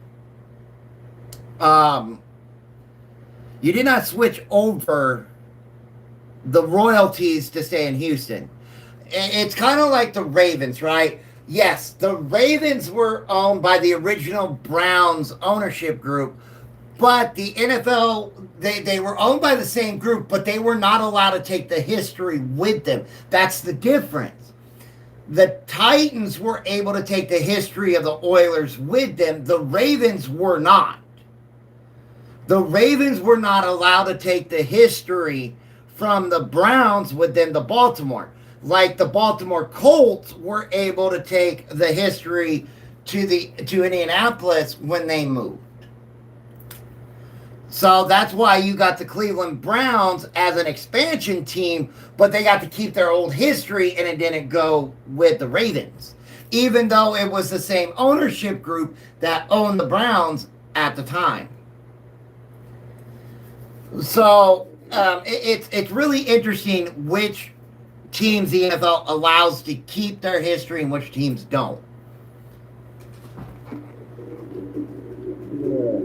You did not switch over the royalties to stay in Houston. It's kind of like the Ravens, right? Yes, the Ravens were owned by the original Browns ownership group, but the NFL, they were owned by the same group, but they were not allowed to take the history with them. That's the difference. The Titans were able to take the history of the Oilers with them. The Ravens were not. The Ravens were not allowed to take the history from the Browns with them to Baltimore. Like the Baltimore Colts were able to take the history to Indianapolis when they moved. So that's why you got the Cleveland Browns as an expansion team, but they got to keep their old history and it didn't go with the Ravens, even though it was the same ownership group that owned the Browns at the time. So it's really interesting which teams the NFL allows to keep their history and which teams don't.
Yeah.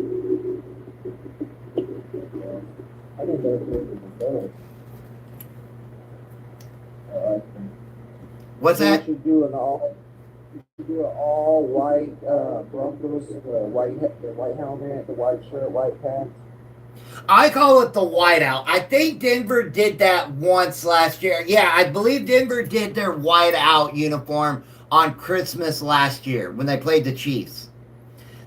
I think that's what it does.
What's that?
You should do an all white Broncos, the white helmet, the white shirt, white pants.
I call it the whiteout. I think Denver did that once last year. Yeah, I believe Denver did their whiteout uniform on Christmas last year when they played the Chiefs.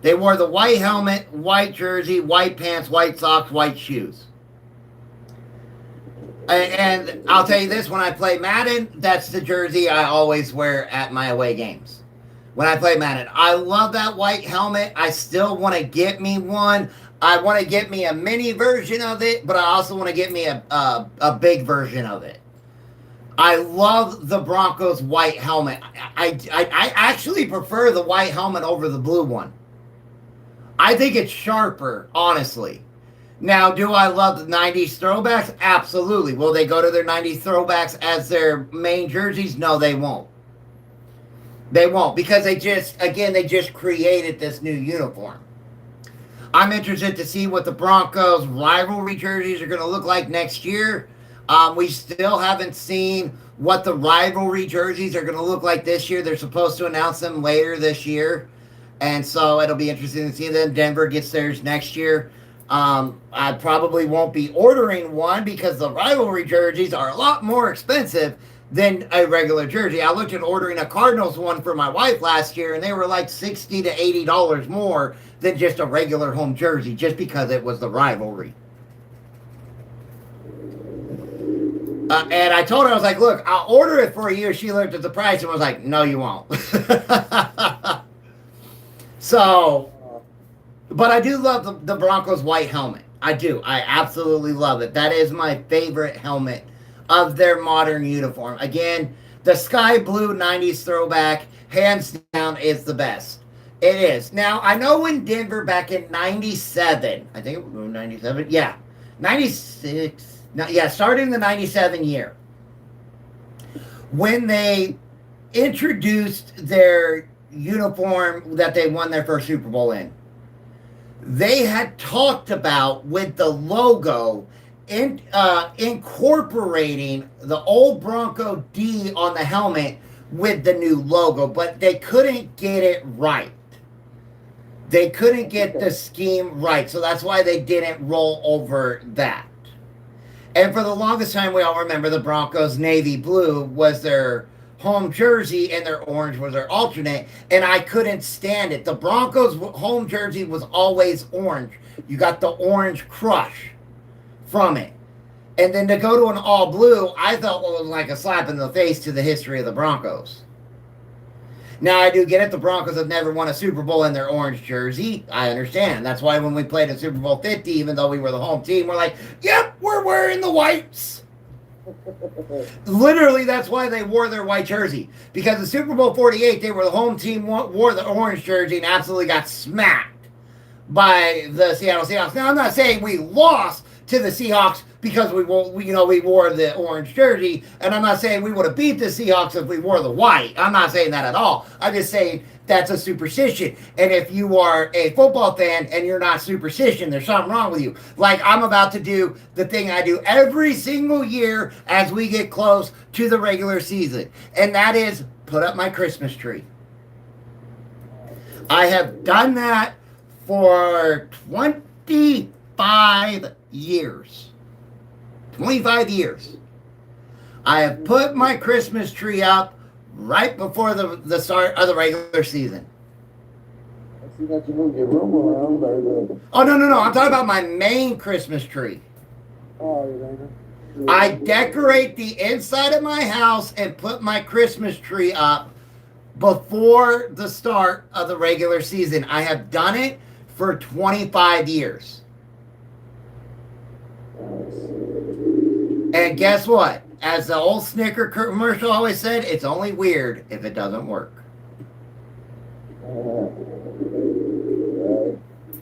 They wore the white helmet, white jersey, white pants, white socks, white shoes. And I'll tell you this, when I play Madden, that's the jersey I always wear at my away games. When I play Madden, I love that white helmet. I still want to get me one. I want to get me a mini version of it, but I also want to get me a big version of it. I love the Broncos white helmet. I actually prefer the white helmet over the blue one. I think it's sharper, honestly. Now, do I love the 90s throwbacks? Absolutely. Will they go to their 90s throwbacks as their main jerseys? No, they won't. They won't, because they just created this new uniform. I'm interested to see what the Broncos rivalry jerseys are going to look like next year. We still haven't seen what the rivalry jerseys are going to look like this year. They're supposed to announce them later this year. And so it'll be interesting to see them. Denver gets theirs next year. I probably won't be ordering one because the rivalry jerseys are a lot more expensive than a regular jersey. I looked at ordering a Cardinals one for my wife last year, and they were like $60 to $80 more than just a regular home jersey, just because it was the rivalry. And I told her, I was like, look, I'll order it for you. She looked at the price and was like, no, you won't. So, but I do love the Broncos white helmet. I do. I absolutely love it. That is my favorite helmet of their modern uniform. Again, the sky blue 90s throwback, hands down, is the best. It is. Now, I know when Denver back in 97, I think it was 97, yeah, 96, yeah, starting the 97 year, when they introduced their uniform that they won their first Super Bowl in, they had talked about with the logo incorporating the old Bronco D on the helmet with the new logo, but they couldn't get it right. They couldn't get the scheme right, so that's why they didn't roll over that. And for the longest time, we all remember the Broncos navy blue was their home jersey and their orange was their alternate, and I couldn't stand it. The Broncos home jersey was always orange. You got the orange crush from it. And then to go to an all blue, I felt was like a slap in the face to the history of the Broncos. Now, I do get it. The Broncos have never won a Super Bowl in their orange jersey. I understand. That's why when we played in Super Bowl 50, even though we were the home team, we're like, yep, we're wearing the whites. Literally, that's why they wore their white jersey. Because in Super Bowl 48, they were the home team, wore the orange jersey, and absolutely got smacked by the Seattle Seahawks. Now, I'm not saying we lost to the Seahawks because we wore the orange jersey, and I'm not saying we would have beat the Seahawks if we wore the white. I'm not saying that at all. I'm just saying that's a superstition. And if you are a football fan and you're not superstition, there's something wrong with you. Like I'm about to do the thing I do every single year as we get close to the regular season, and that is put up my Christmas tree. I have done that for 25 years. 25 years. I have put my Christmas tree up right before the start of the regular season.
I see that you move your room around.
Oh, no. I'm talking about my main Christmas tree.
Oh, you're
I decorate the inside of my house and put my Christmas tree up before the start of the regular season. I have done it for 25 years. And guess what? As the old Snicker commercial always said, it's only weird if it doesn't work.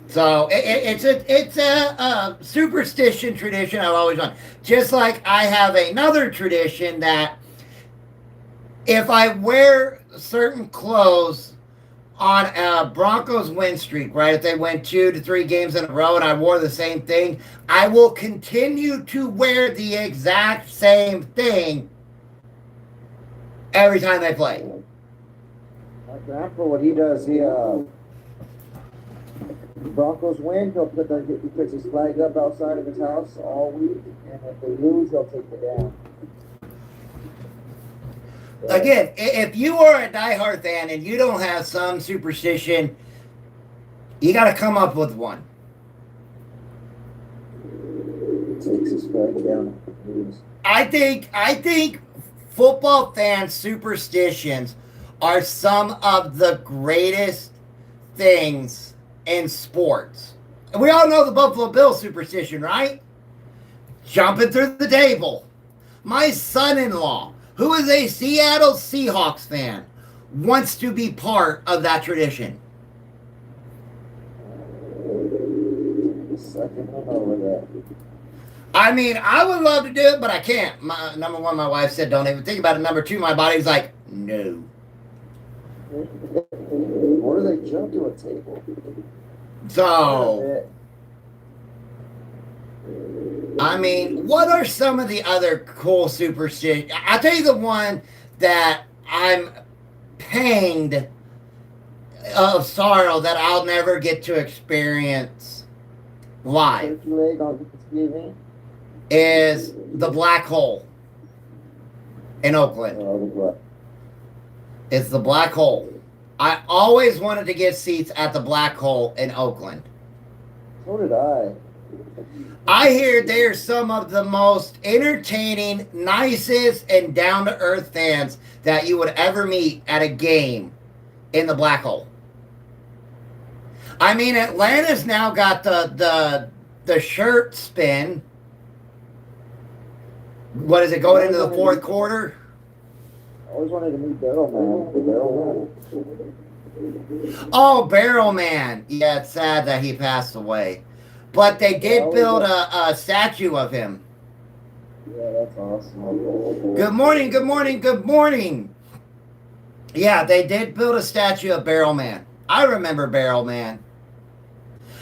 So it's a superstition tradition I've always done. Just like I have another tradition that if I wear certain clothes on a Broncos win streak, right? If they win 2 to 3 games in a row and I wore the same thing, I will continue to wear the exact same thing every time they play.
My grandpa, what he does, Broncos win, he puts his flag up outside of his house all week, and if they lose, he'll take it down.
Again, if you are a diehard fan and you don't have some superstition, you got to come up with one.
Takes his flag down.
I think football fans' superstitions are some of the greatest things in sports. And we all know the Buffalo Bills superstition, right? Jumping through the table. My son-in-law, who is a Seattle Seahawks fan, wants to be part of that tradition. I mean, I would love to do it, but I can't. Number one, my wife said, don't even think about it. Number two, my body's like, no.
Or they jump to a table.
So, I mean, what are some of the other cool superstitions? I'll tell you the one that I'm pained of sorrow that I'll never get to experience live
Turkey leg on Thanksgiving.
is the black hole in Oakland. It's the black hole. I always wanted to get seats at the black hole in Oakland.
So did I.
I hear they are some of the most entertaining, nicest, and down-to-earth fans that you would ever meet at a game in the black hole. I mean, Atlanta's now got the shirt spin. What is it, going into the fourth quarter?
I always wanted to meet Barrel Man.
Oh, Barrel Man. Yeah, it's sad that he passed away. But they did build a statue of him.
Yeah, that's awesome.
Good morning, good morning, good morning. Yeah, they did build a statue of Barrel Man. I remember Barrel Man.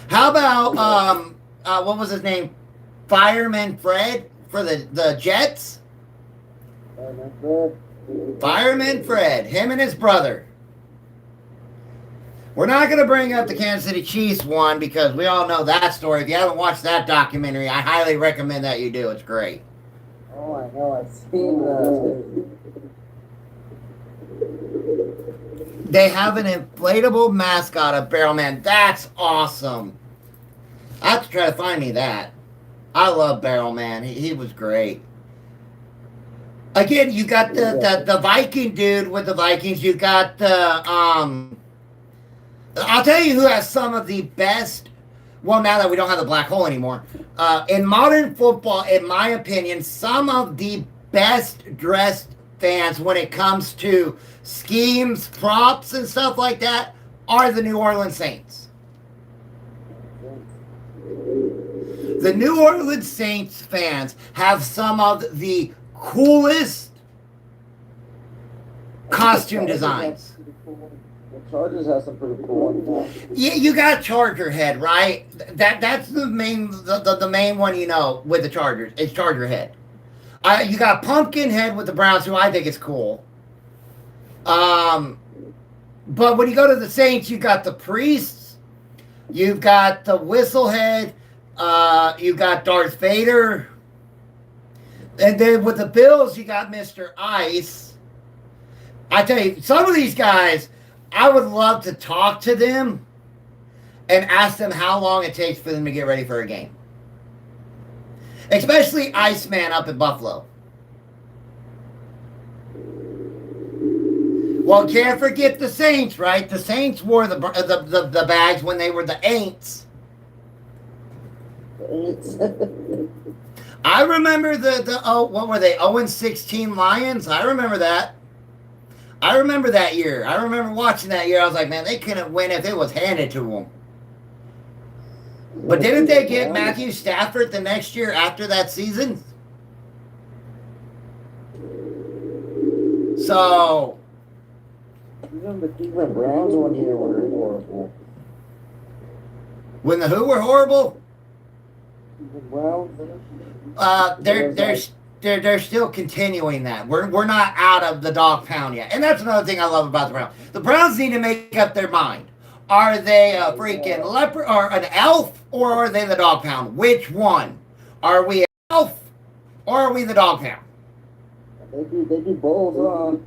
How about, what was his name? Fireman Fred for the Jets? Fireman Fred, him and his brother. We're not going to bring up the Kansas City Chiefs one because we all know that story. If you haven't watched that documentary, I highly recommend that you do. It's great.
Oh, I know. I've seen that.
They have an inflatable mascot of Barrel Man. That's awesome. I have to try to find me that. I love Barrel Man. He was great. Again, you got the Viking dude with the Vikings. You got the I'll tell you who has some of the best. Well, now that we don't have the black hole anymore, in modern football, in my opinion, some of the best dressed fans when it comes to schemes, props, and stuff like that are the New Orleans Saints. The New Orleans Saints fans have some of the coolest costume designs.
The Chargers have some pretty cool ones.
Yeah, you got Charger head, right? That's the main one, you know, with the Chargers. It's Charger head. You got Pumpkin head with the Browns, who I think is cool. But when you go to the Saints, you got the Priests, you've got the Whistlehead, you got Darth Vader, and then with the Bills, you got Mr. Ice. I tell you, some of these guys, I would love to talk to them and ask them how long it takes for them to get ready for a game. Especially Iceman up in Buffalo. Well, can't forget the Saints, right? The Saints wore the bags when they were the Aints. I remember what were they? 0-16 Lions. I remember that. I remember that year. I remember watching that year. I was like, man, they couldn't win if it was handed to them. But didn't they get Matthew Stafford the next year after that season? So.
Even the Cleveland Browns one year were horrible.
When the who were horrible?
Cleveland Browns.
They're still continuing that. We're not out of the dog pound yet. And that's another thing I love about the Browns. The Browns need to make up their mind. Are they a freaking leopard or an elf, or are they the dog pound? Which one? Are we an elf or are we the dog pound?
They do both.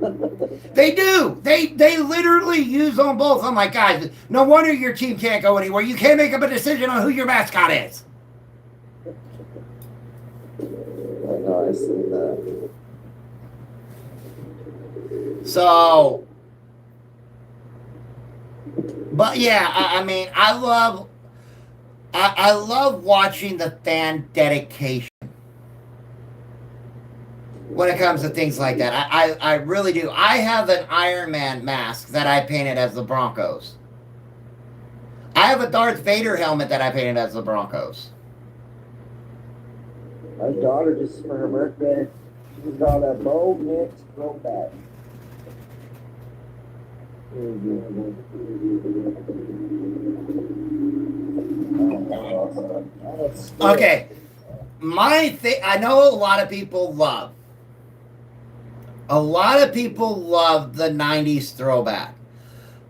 They do. They literally use on both. I'm like, guys, no wonder your team can't go anywhere. You can't make up a decision on who your mascot is.
I know, I see that.
So, but yeah, I mean, I love watching the fan dedication when it comes to things like that. I really do. I have an Iron Man mask that I painted as the Broncos. I have a Darth Vader helmet that I painted as the Broncos.
My daughter just for her birthday, she got a Bo Nix throwback.
Okay, my thing. I know a lot of people love. A lot of people love the '90s throwback,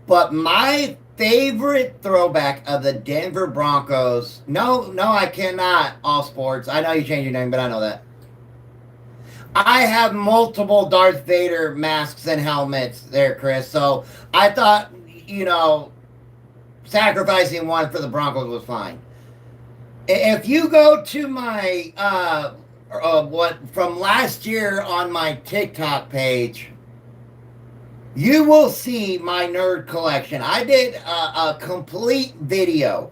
but my favorite throwback of the Denver Broncos. No, I cannot. All sports. I know you changed your name, but I know that. I have multiple Darth Vader masks and helmets there, Chris. So I thought, sacrificing one for the Broncos was fine. If you go to my what from last year on my TikTok page, you will see my nerd collection. I did a complete video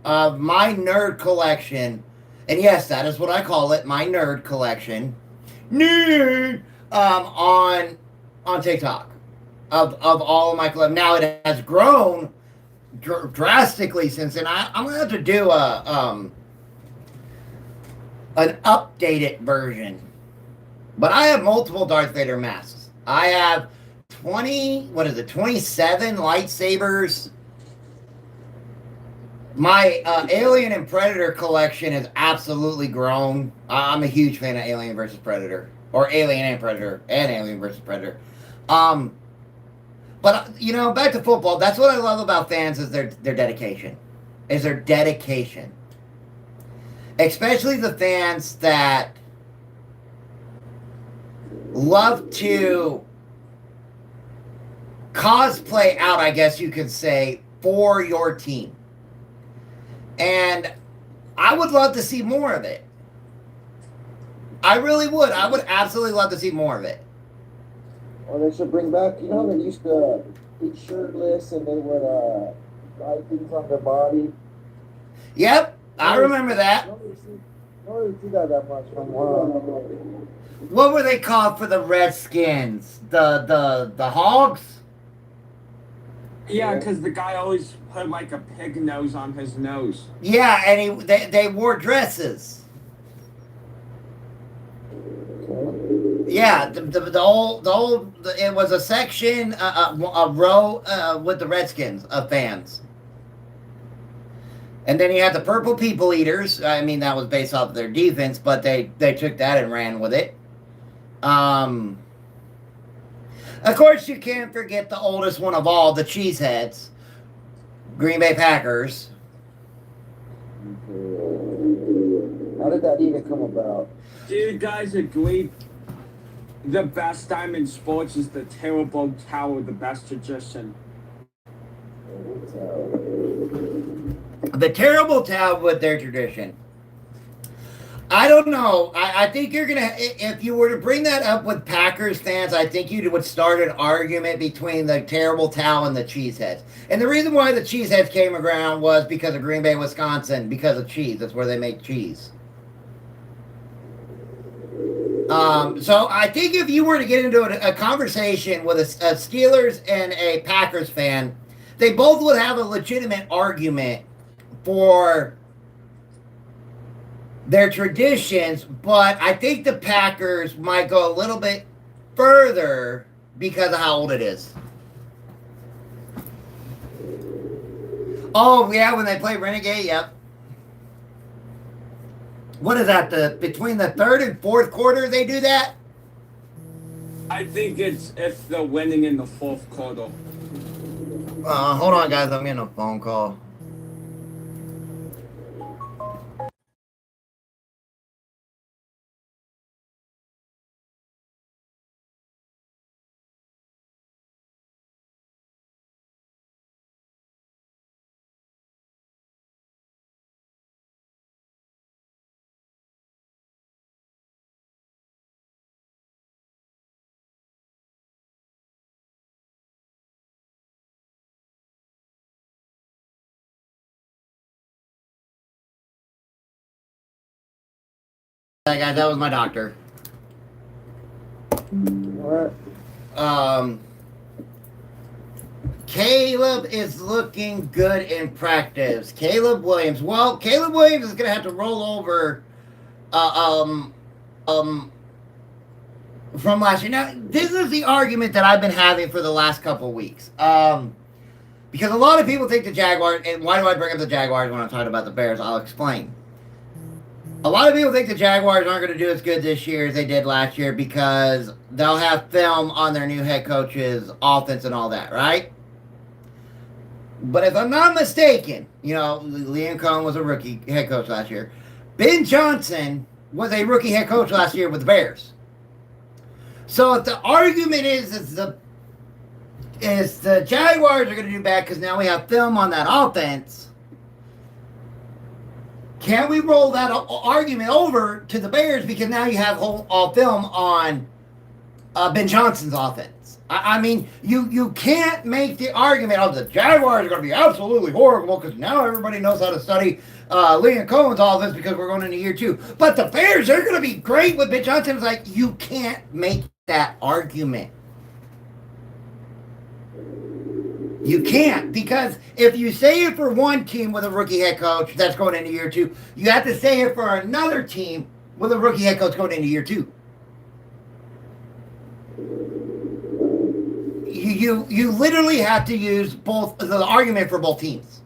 of my nerd collection, and yes, that is what I call it, my nerd collection. Nerd on TikTok of all of my collection. Now it has grown drastically since then. I'm gonna have to do an updated version, but I have multiple Darth Vader masks. I have 27 lightsabers. My Alien and Predator collection has absolutely grown. I'm a huge fan of Alien versus Predator, or Alien and Predator, and Alien versus Predator. But back to football. That's what I love about fans is their dedication. Especially the fans that love to cosplay out, I guess you could say, for your team. And I would love to see more of it. I really would. I would absolutely love to see more of it.
Or they should bring back, they used to be shirtless and they would write things on their body.
Yep, I remember that.
I don't really see that much from
What were they called for the Redskins? The Hogs?
Yeah, because the guy always put like a pig nose on his nose.
Yeah, and they wore dresses. Yeah, the old it was a section, a row with the Redskins of fans. And then you had the Purple People Eaters. I mean, that was based off of their defense, but they took that and ran with it. Of course, you can't forget the oldest one of all, the Cheeseheads, Green Bay Packers.
How did that even come about?
Do you guys agree the best time in sports is the terrible tower, the best tradition?
The terrible towel with their tradition. I don't know. I think you're going to, if you were to bring that up with Packers fans, I think you would start an argument between the terrible towel and the Cheeseheads. And the reason why the Cheeseheads came around was because of Green Bay, Wisconsin, because of cheese. That's where they make cheese. So I think if you were to get into a conversation with a Steelers and a Packers fan, they both would have a legitimate argument for their traditions, but I think the Packers might go a little bit further because of how old it is. Oh, yeah, when they play Renegade, yep. What is that, between the third and fourth quarter they do that?
I think it's if they're winning in the fourth quarter.
Hold on, guys, I'm getting a phone call. Guys, that was my doctor.
Alright.
Caleb is looking good in practice. Caleb Williams. Well, Caleb Williams is going to have to roll over from last year. Now, this is the argument that I've been having for the last couple of weeks. Because a lot of people think the Jaguars, and why do I bring up the Jaguars when I'm talking about the Bears? I'll explain. A lot of people think the Jaguars aren't going to do as good this year as they did last year because they'll have film on their new head coach's offense and all that, right? But if I'm not mistaken, Liam Cohen was a rookie head coach last year. Ben Johnson was a rookie head coach last year with the Bears. So if the argument is the Jaguars are going to do bad because now we have film on that offense, can we roll that argument over to the Bears because now you have all film on Ben Johnson's offense? I mean, you can't make the argument, the Jaguars are going to be absolutely horrible because now everybody knows how to study Liam Cohen's offense because we're going into year 2. But the Bears, they're going to be great with Ben Johnson. It's like, you can't make that argument. You can't, because if you say it for one team with a rookie head coach that's going into year 2, you have to say it for another team with a rookie head coach going into year 2. You literally have to use both the argument for both teams.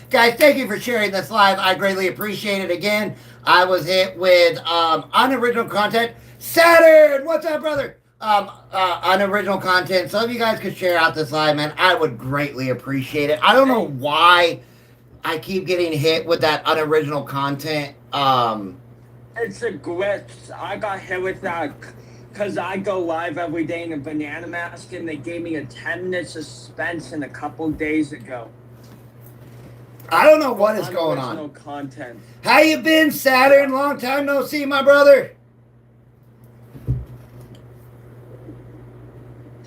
Guys, thank you for sharing this live. I greatly appreciate it. Again, I was hit with unoriginal content. Saturn, what's up, brother? Unoriginal content. So if you guys could share out this live, man, I would greatly appreciate it. I don't know why I keep getting hit with that unoriginal content.
It's a glitch. I got hit with that because I go live every day in a banana mask, and they gave me a 10-minute suspension a couple days ago.
I don't know what is going on.
Unoriginal content.
How you been, Saturn? Long time no see, my brother.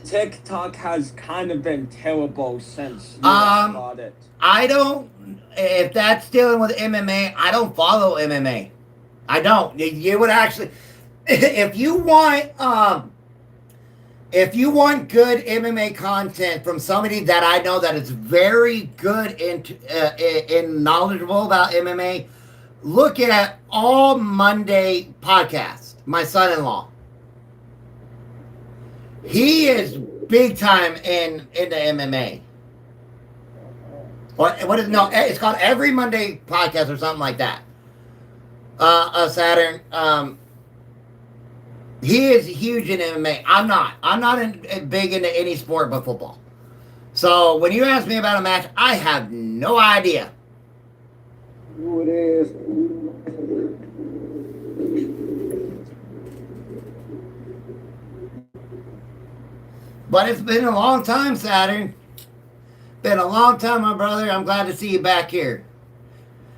TikTok has kind of been terrible since you bought it.
I don't. If that's dealing with MMA, I don't follow MMA. I don't. You would actually, if you want good MMA content from somebody that I know that is very good in knowledgeable about MMA, look at All Monday podcast. My son-in-law. He is big time into MMA. What is no? It's called Every Monday Podcast or something like that. Saturn. He is huge in MMA. I'm not. I'm not big into any sport but football. So when you ask me about a match, I have no idea.
Who it is?
But it's been a long time, Saturn. Been a long time, my brother. I'm glad to see you back here.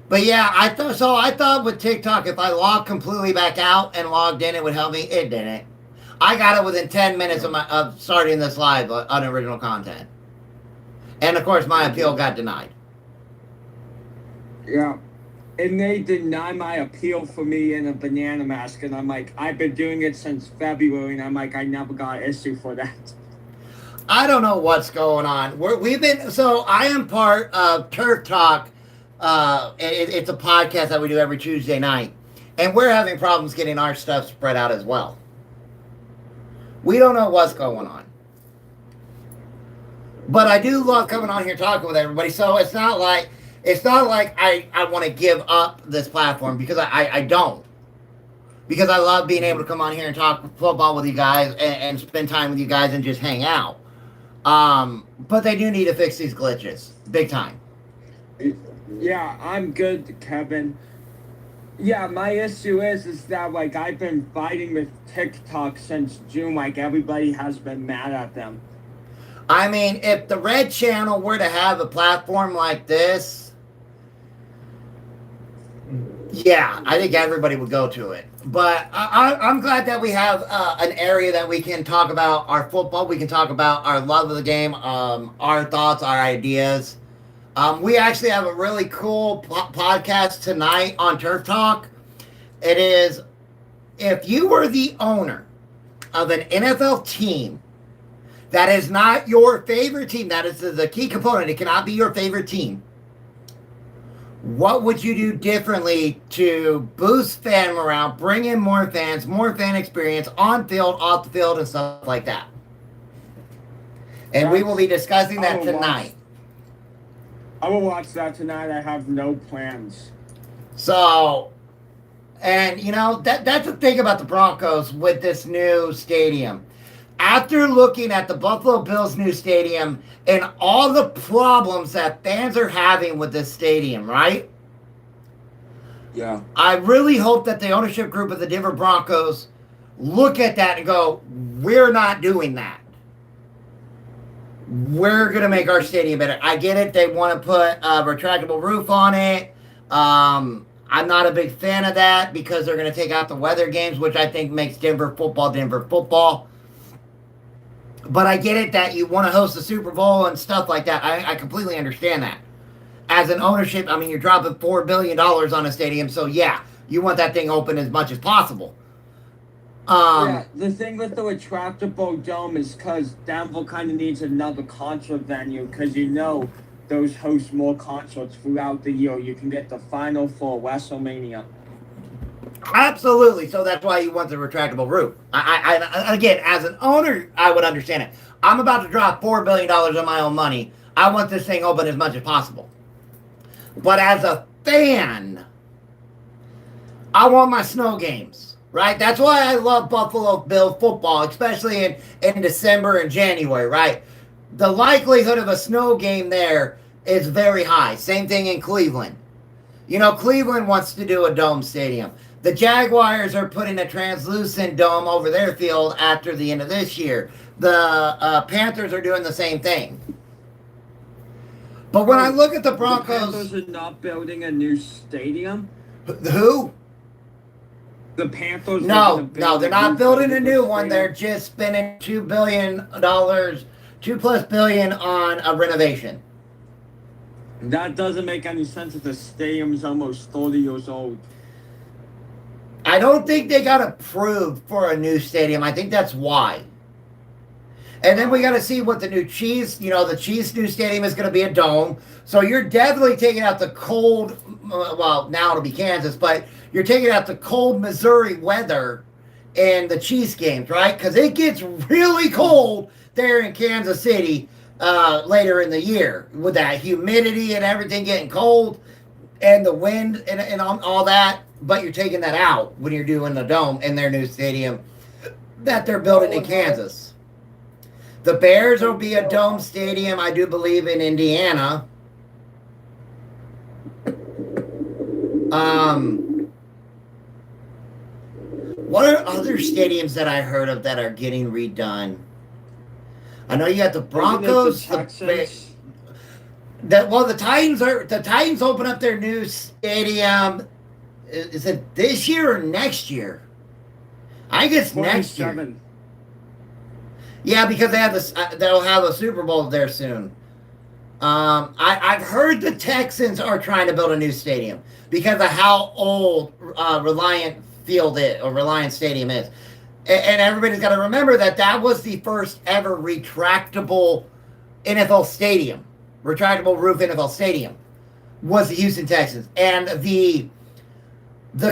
But yeah, I thought with TikTok, if I logged completely back out and logged in, it would help me. It didn't. I got it within 10 minutes of starting this live on original content. And of course, my appeal got denied.
Yeah. And they denied my appeal for me in a banana mask. And I'm like, I've been doing it since February. And I'm like, I never got an issue for that.
I don't know what's going on. So I am part of Turf Talk. It's a podcast that we do every Tuesday night. And we're having problems getting our stuff spread out as well. We don't know what's going on. But I do love coming on here talking with everybody. So it's not like I want to give up this platform, because I don't. Because I love being able to come on here and talk football with you guys and spend time with you guys and just hang out. But they do need to fix these glitches. Big time.
Yeah, I'm good, Kevin. Yeah, my issue is that, like, I've been fighting with TikTok since June. Like, everybody has been mad at them.
I mean, if the Red Channel were to have a platform like this, yeah, I think everybody would go to it. But I'm glad that we have an area that we can talk about our football. We can talk about our love of the game, our thoughts, our ideas. We actually have a really cool podcast tonight on Turf Talk. It is, if you were the owner of an NFL team that is not your favorite team, that is the key component, it cannot be your favorite team, what would you do differently to boost fan morale, bring in more fans, more fan experience on field, off the field, and stuff like that? And we will be discussing that tonight.
I will watch that tonight. I have no plans.
So, and you know, that's the thing about the Broncos with this new stadium. After looking at the Buffalo Bills' new stadium and all the problems that fans are having with this stadium, right?
Yeah.
I really hope that the ownership group of the Denver Broncos look at that and go, we're not doing that. We're going to make our stadium better. I get it. They want to put a retractable roof on it. I'm not a big fan of that because they're going to take out the weather games, which I think makes Denver football. But I get it that you want to host the Super Bowl and stuff like that. I completely understand that. As an ownership, I mean, you're dropping $4 billion on a stadium. So, yeah, you want that thing open as much as possible.
Yeah, the thing with the retractable dome is because Denver kind of needs another concert venue because you know those host more concerts throughout the year. You can get the Final Four, WrestleMania.
Absolutely. So that's why you want the retractable roof. I again, as an owner, I would understand it. I'm about to drop $4 billion on my own money. I want this thing open as much as possible. But as a fan, I want my snow games. Right? That's why I love Buffalo Bills football, especially in December and January, right? The likelihood of a snow game there is very high. Same thing in Cleveland. You know, Cleveland wants to do a dome stadium. The Jaguars are putting a translucent dome over their field after the end of this year. The Panthers are doing the same thing. But when I look at the Broncos...
The Panthers are not building a new stadium?
Who?
The Panthers.
No, they're not building a new one. They're just spending $2 billion, $2+ billion on a renovation.
That doesn't make any sense if the stadium's almost 30 years old.
I don't think they got approved for a new stadium. I think that's why. And then we got to see what the new Chiefs, the Chiefs' new stadium is going to be a dome. So you're definitely taking out the cold, well, now it'll be Kansas, but you're taking out the cold Missouri weather in the Chiefs games, right? Because it gets really cold there in Kansas City later in the year with that humidity and everything getting cold and the wind and all that. But you're taking that out when you're doing the dome in their new stadium that they're building in Kansas. The Bears will be a dome stadium, I do believe, in Indiana. What are other stadiums that I heard of that are getting redone? I know you got the Broncos, the Titans open up their new stadium. Is it this year or next year? I guess next year. Yeah, because they'll have a Super Bowl there soon. I've heard the Texans are trying to build a new stadium because of how old Reliant Field is, or Reliant Stadium is. And everybody's got to remember that was the first ever retractable NFL stadium. Retractable roof NFL stadium was the Houston Texans. And the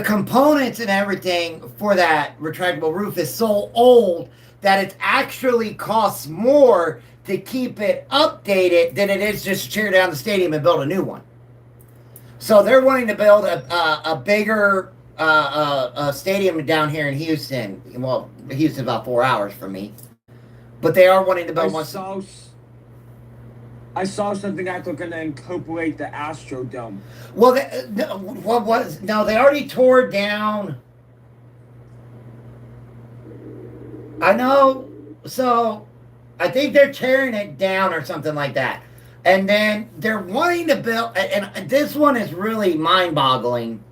components and everything for that retractable roof is so old that it actually costs more to keep it updated than it is just to tear down the stadium and build a new one. So they're wanting to build a bigger stadium down here in Houston. Well, Houston's about 4 hours from me. But they are wanting to build one.
I saw something that they're going to incorporate the Astrodome.
Well, they already tore down. I know. So I think they're tearing it down or something like that. And then they're wanting to build, and this one is really mind-boggling.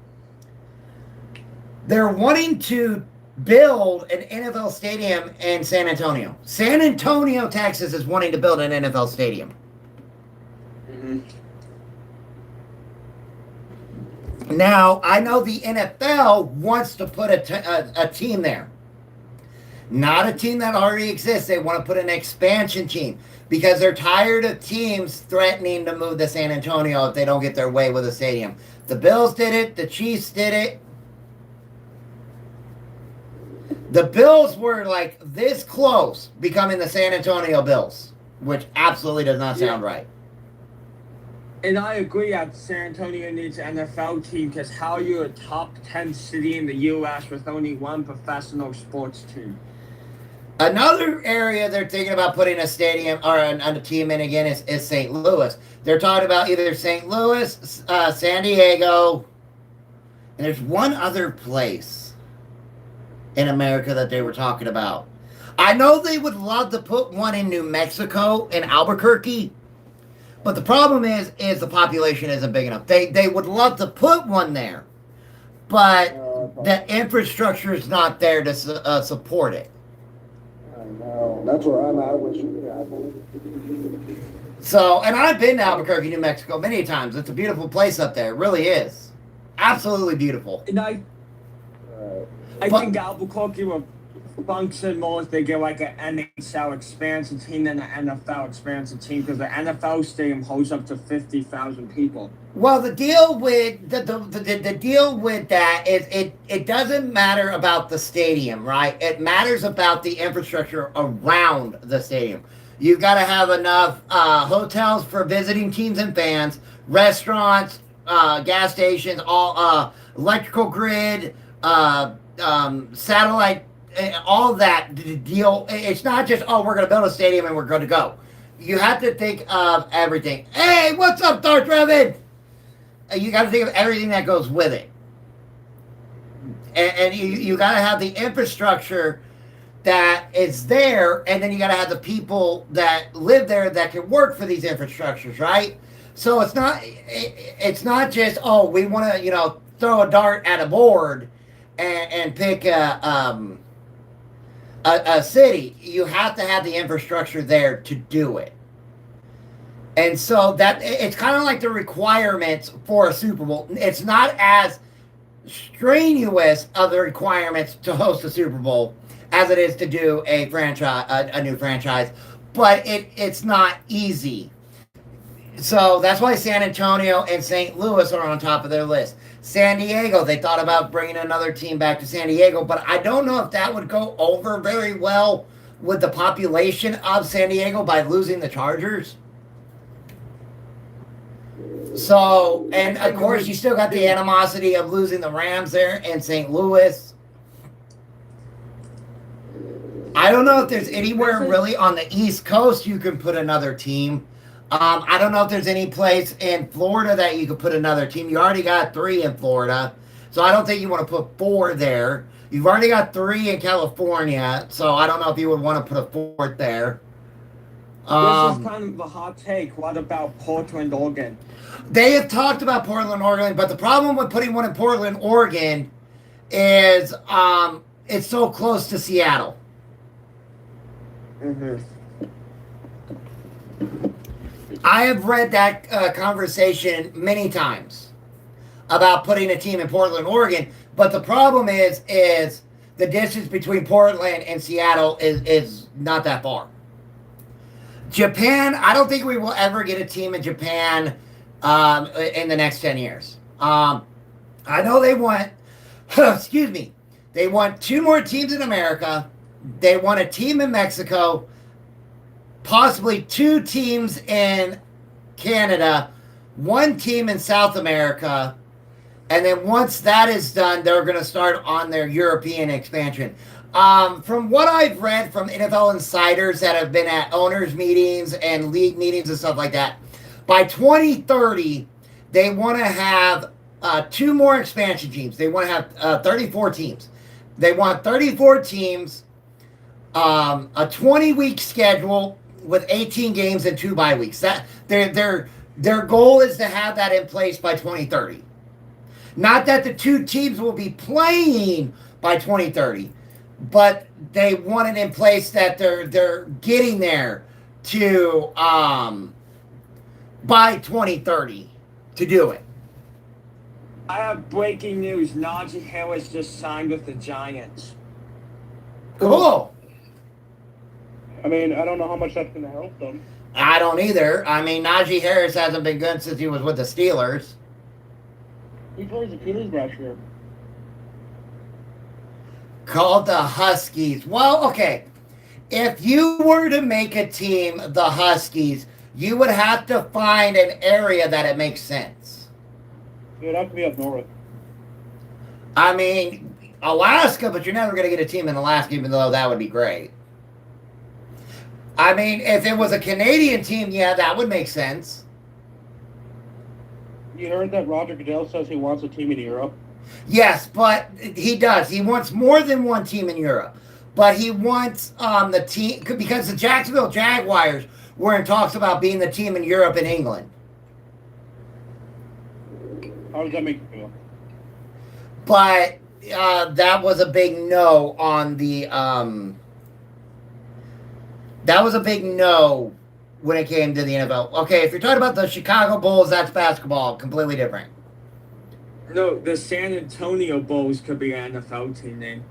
They're wanting to build an NFL stadium in San Antonio. San Antonio, Texas is wanting to build an NFL stadium.
Mm-hmm.
Now, I know the NFL wants to put a team there. Not a team that already exists. They want to put an expansion team because they're tired of teams threatening to move to San Antonio if they don't get their way with a stadium. The Bills did it. The Chiefs did it. The Bills were like this close becoming the San Antonio Bills, which absolutely does not sound right.
And I agree that San Antonio needs an NFL team because how are you a top 10 city in the U.S. with only one professional sports team?
Another area they're thinking about putting a stadium or a team in again is St. Louis. They're talking about either St. Louis, San Diego, and there's one other place in America that they were talking about. I know they would love to put one in New Mexico, in Albuquerque, but the problem is the population isn't big enough. They would love to put one there, but the infrastructure is not there to support it.
I know. That's where I'm at. I wish we could have.
So, and I've been to Albuquerque, New Mexico many times. It's a beautiful place up there. It really is. Absolutely beautiful.
And I think Albuquerque will function more if they get like an NHL expansion team than an NFL expansion team because the NFL stadium holds up to 50,000 people.
Well, the deal with the deal with that is it doesn't matter about the stadium, right? It matters about the infrastructure around the stadium. You've got to have enough hotels for visiting teams and fans, restaurants, gas stations, all electrical grid, satellite, all that deal. It's not just, oh, we're going to build a stadium and we're going to go. You have to think of everything. Hey, what's up, Darth Revan? You got to think of everything that goes with it. And you got to have the infrastructure that is there, and then you got to have the people that live there that can work for these infrastructures, right? So it's not just, oh, we want to, throw a dart at a board and pick a city. You have to have the infrastructure there to do it. And so that it's kind of like the requirements for a Super Bowl. It's not as strenuous of the requirements to host a Super Bowl as it is to do a new franchise, but it's not easy. So that's why San Antonio and St. Louis are on top of their list. San Diego, they thought about bringing another team back to San Diego, but I don't know if that would go over very well with the population of San Diego by losing the Chargers. So, and of course, you still got the animosity of losing the Rams there in St. Louis. I don't know if there's anywhere really on the East Coast you can put another team. I don't know if there's any place in Florida that you could put another team. You already got 3 in Florida, so I don't think you want to put 4 there. You've already got 3 in California, so I don't know if you would want to put a 4th there.
This is kind of a hot take. What about Portland, Oregon?
They have talked about Portland, Oregon, but the problem with putting one in Portland, Oregon is it's so close to Seattle.
Mm-hmm.
I have read that conversation many times about putting a team in Portland, Oregon, but the problem is the distance between Portland and Seattle is not that far. Japan, I don't think we will ever get a team in Japan in the next 10 years. I know they want, excuse me, they want 2 more teams in America. They want a team in Mexico, possibly 2 teams in Canada, 1 team in South America, and then once that is done, they're going to start on their European expansion. From what I've read from NFL insiders that have been at owners' meetings and league meetings and stuff like that, by 2030, they want to have 2 more expansion teams. They want to have 34 teams. They want 34 teams, a 20-week schedule with 18 games and 2 bye weeks. That their goal is to have that in place by 2030. Not that the 2 teams will be playing by 2030, but they want it in place that they're getting there to by 2030 to do it.
I have breaking news. Najee Harris just signed with the Giants.
Cool.
I mean, I don't know how much that's going to help them.
I don't either. I mean, Najee Harris hasn't been good since he was with the Steelers.
He tore his Achilles last year.
Called the Huskies. Well, okay. If you were to make a team, the Huskies, you would have to find an area that it makes sense.
It would have to be up north.
I mean, Alaska, but you're never going to get a team in Alaska, even though that would be great. I mean, if it was a Canadian team, yeah, that would make sense.
You heard that Roger Goodell says he wants a team in Europe?
Yes, but he does. He wants more than one team in Europe. But he wants the team, because the Jacksonville Jaguars were in talks about being the team in Europe and England.
How does that make you feel?
But that was a big no on the that was a big no when it came to the NFL. Okay, if you're talking about the Chicago Bulls, that's basketball, completely different.
No, the San Antonio Bulls could be an NFL team name.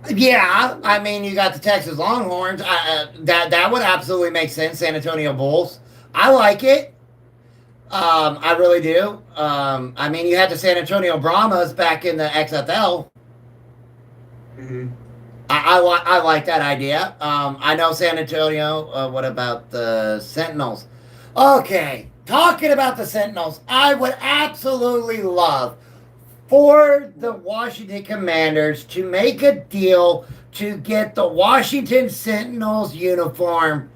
Yeah, I mean, you got the Texas Longhorns. That would absolutely make sense. San Antonio Bulls. I like it. I really do. I mean, you had the San Antonio Brahmas back in the XFL.
Mm-hmm.
I like that idea. I know San Antonio. What about the Sentinels? Okay, talking about the Sentinels, I would absolutely love for the Washington Commanders to make a deal to get the Washington Sentinels uniform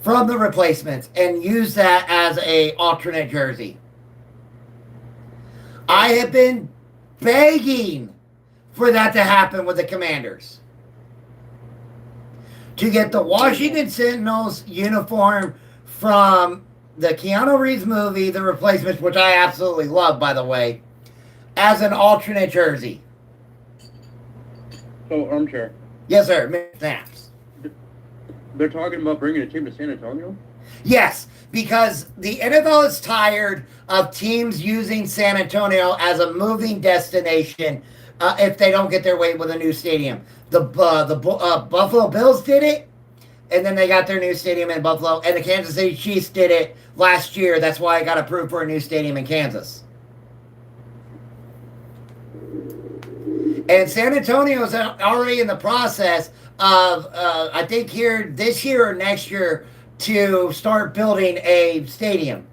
from the replacements and use that as a alternate jersey. I have been begging for that to happen with the Commanders. To get the Washington Sentinels uniform from the Keanu Reeves movie, The Replacements, which I absolutely love, by the way, as an alternate jersey.
So, Armchair.
Yes, sir. Snaps.
They're talking about bringing a team to San Antonio?
Yes, because the NFL is tired of teams using San Antonio as a moving destination if they don't get their way with a new stadium. The Buffalo Bills did it, and then they got their new stadium in Buffalo, and the Kansas City Chiefs did it last year. That's why it got approved for a new stadium in Kansas. And San Antonio is already in the process of, I think here this year or next year, to start building a stadium.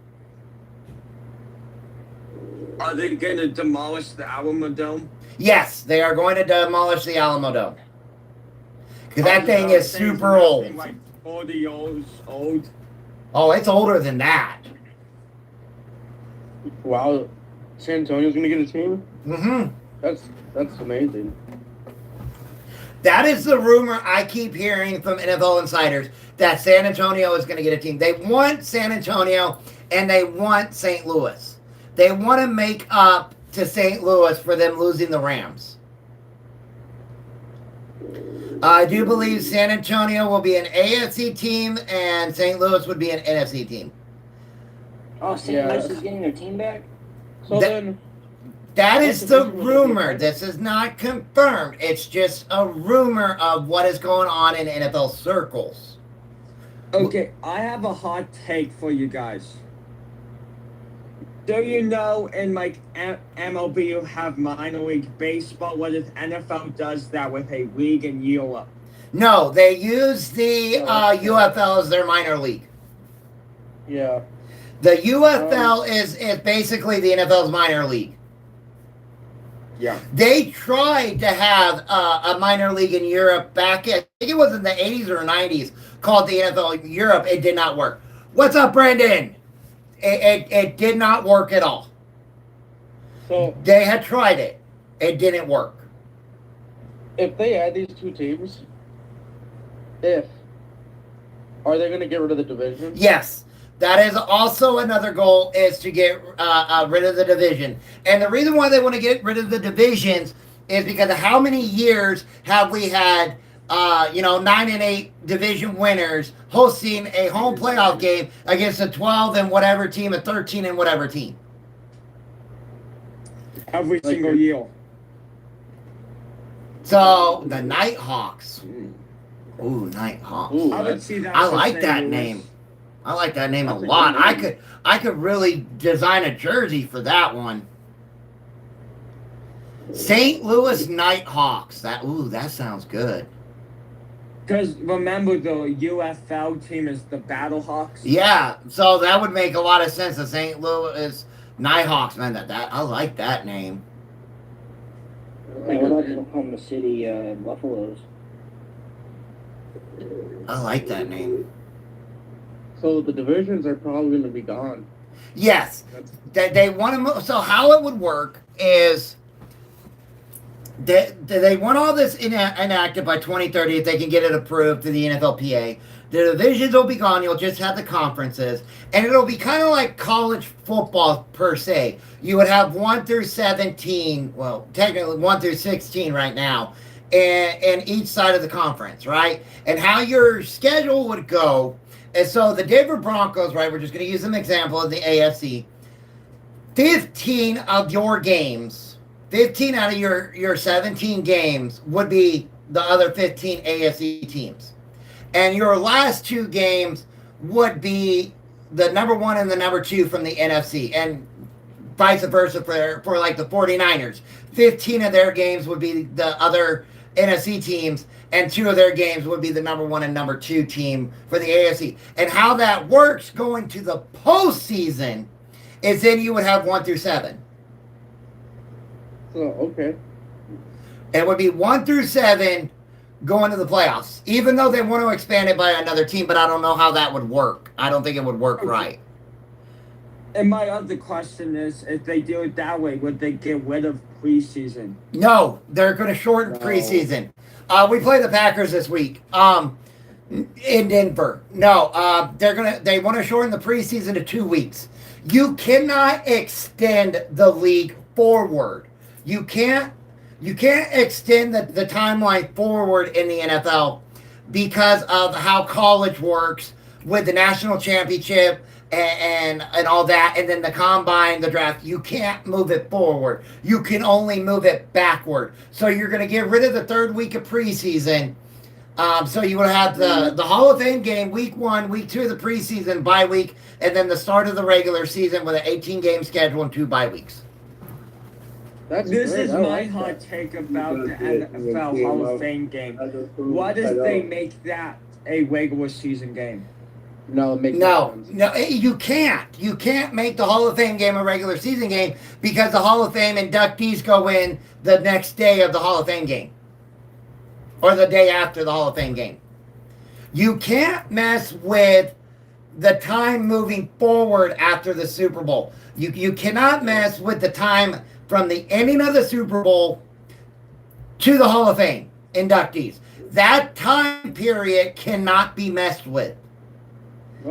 Are they going to demolish the Alamo Dome?
Yes, they are going to demolish the Alamo Dome. Because that thing is super old.
Like 40 years old.
Oh, it's older than that.
Wow. San Antonio's going to get a team?
Mm-hmm.
That's amazing.
That is the rumor I keep hearing from NFL insiders, that San Antonio is going to get a team. They want San Antonio and they want St. Louis. They want to make up to St. Louis for them losing the Rams. I do believe San Antonio will be an AFC team and St. Louis would be an NFC team.
Oh, St. Louis is getting their team back?
So then...
That is the rumor. This is not confirmed. It's just a rumor of what is going on in NFL circles.
Okay, I have a hot take for you guys. Do you know in like MLB you have minor league baseball? What if NFL does that with a league in Europe?
No, they use the UFL as their minor league.
Yeah.
The UFL is basically the NFL's minor league.
Yeah.
They tried to have a minor league in Europe back in, I think it was in the 80s or 90s, called the NFL Europe. It did not work. What's up, Brandon? It did not work at all.
So
they had tried it. It didn't work.
If they add these two teams, are they going to get rid of the division?
Yes. That is also another goal, is to get rid of the division. And the reason why they want to get rid of the divisions is because of how many years have we had, 9-8 division winners hosting a home playoff game against a 12 and whatever team, a 13 and whatever team.
Every single year.
So, the Nighthawks. Ooh, Nighthawks.
Ooh,
I would see that.
I
for
like
St.
that
Louis.
name. I like that name
That's
a
a
lot.
good name.
I could really design a jersey for that one. St. Louis Nighthawks. That sounds good.
Because remember, the UFL team is the Battlehawks.
Yeah, so that would make a lot of sense. The St. Louis Nighthawks, man. That I like that name.
What about the Oklahoma City Buffaloes?
I like that name.
So the divisions are probably going to be gone.
Yes, they want to move. So how it would work is they want all this enacted by 2030 if they can get it approved to the NFLPA. The divisions will be gone. You'll just have the conferences, and it'll be kind of like college football per se. You would have 1 through 17. Well, technically 1 through 16 right now, and each side of the conference, right? And how your schedule would go. And so the Denver Broncos, right? We're just going to use an example of the AFC. 15 of your games, 15 out of your 17 games would be the other 15 AFC teams. And your last 2 games would be the number 1 and the number 2 from the NFC. And vice versa for like the 49ers. 15 of their games would be the other NFC teams, and 2 of their games would be the number 1 and number 2 team for the AFC. And how that works going to the postseason is then you would have 1 through 7.
So, okay.
It would be 1 through 7 going to the playoffs, even though they want to expand it by another team, but I don't know how that would work. I don't think it would work right.
And my other question is, if they do it that way, would they get rid of preseason?
No, they're going to shorten preseason. We play the Packers this week in Denver. No, they want to shorten the preseason to 2 weeks. You cannot extend the league forward. You can't extend the timeline forward in the NFL because of how college works with the national championship and all that, and then the combine, the draft. You can't move it forward. You can only move it backward. So you're going to get rid of the 3rd week of preseason. So you would have the Hall of Fame game, week 1, week 2 of the preseason, bye week, and then the start of the regular season with an 18-game schedule and 2 bye weeks.
This is my hot take about the NFL Hall of Fame game. What if they make that a regular season game?
No, it makes
No,
sense.
no, you can't. You can't make the Hall of Fame game a regular season game because the Hall of Fame inductees go in the next day of the Hall of Fame game or the day after the Hall of Fame game. You can't mess with the time moving forward after the Super Bowl. You cannot mess with the time from the ending of the Super Bowl to the Hall of Fame inductees. That time period cannot be messed with.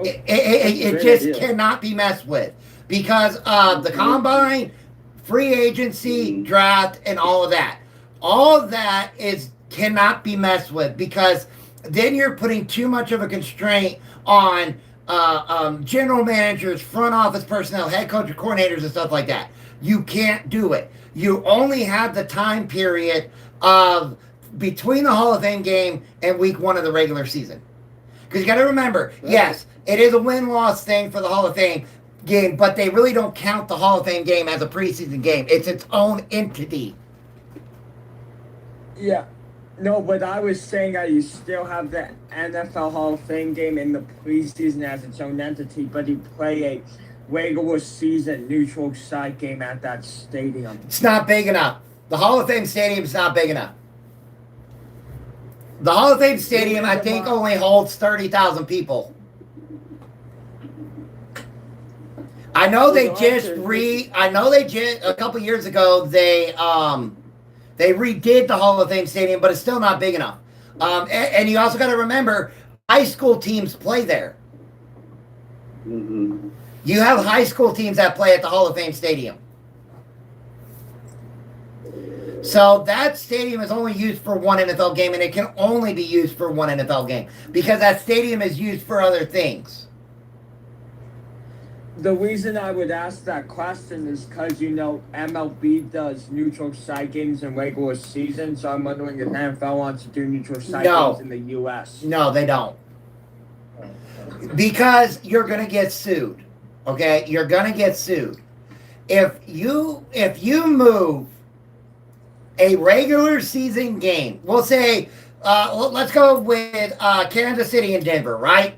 It just cannot be messed with because of the combine, free agency, draft, and all of that. All of that cannot be messed with because then you're putting too much of a constraint on general managers, front office personnel, head coach, coordinators, and stuff like that. You can't do it. You only have the time period of between the Hall of Fame game and week 1 of the regular season. Because you got to remember, yes, it is a win-loss thing for the Hall of Fame game, but they really don't count the Hall of Fame game as a preseason game. It's its own entity.
Yeah. No, but I was saying that you still have the NFL Hall of Fame game in the preseason as its own entity, but you play a regular season neutral site game at that stadium.
It's not big enough. The Hall of Fame stadium is not big enough. The Hall of Fame stadium, I think, only holds 30,000 people. I know they just a couple years ago they redid the Hall of Fame stadium, but it's still not big enough. And you also got to remember, high school teams play there.
Mm-hmm.
You have high school teams that play at the Hall of Fame stadium. So that stadium is only used for one NFL game, and it can only be used for one NFL game because that stadium is used for other things.
The reason I would ask that question is because, MLB does neutral site games in regular season, so I'm wondering if NFL wants to do neutral site games in the U.S.
No, they don't. Because you're going to get sued. Okay? You're going to get sued. If you move a regular season game, we'll say, let's go with Kansas City and Denver, right?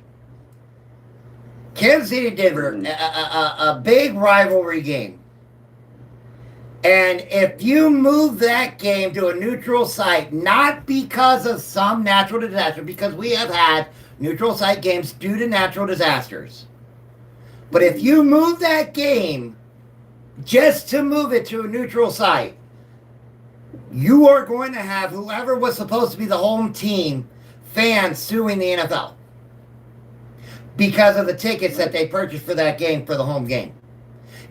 Kansas City and Denver, a big rivalry game. And if you move that game to a neutral site, not because of some natural disaster, because we have had neutral site games due to natural disasters. But if you move that game just to move it to a neutral site, you are going to have whoever was supposed to be the home team fans suing the NFL because of the tickets that they purchased for that game, for the home game.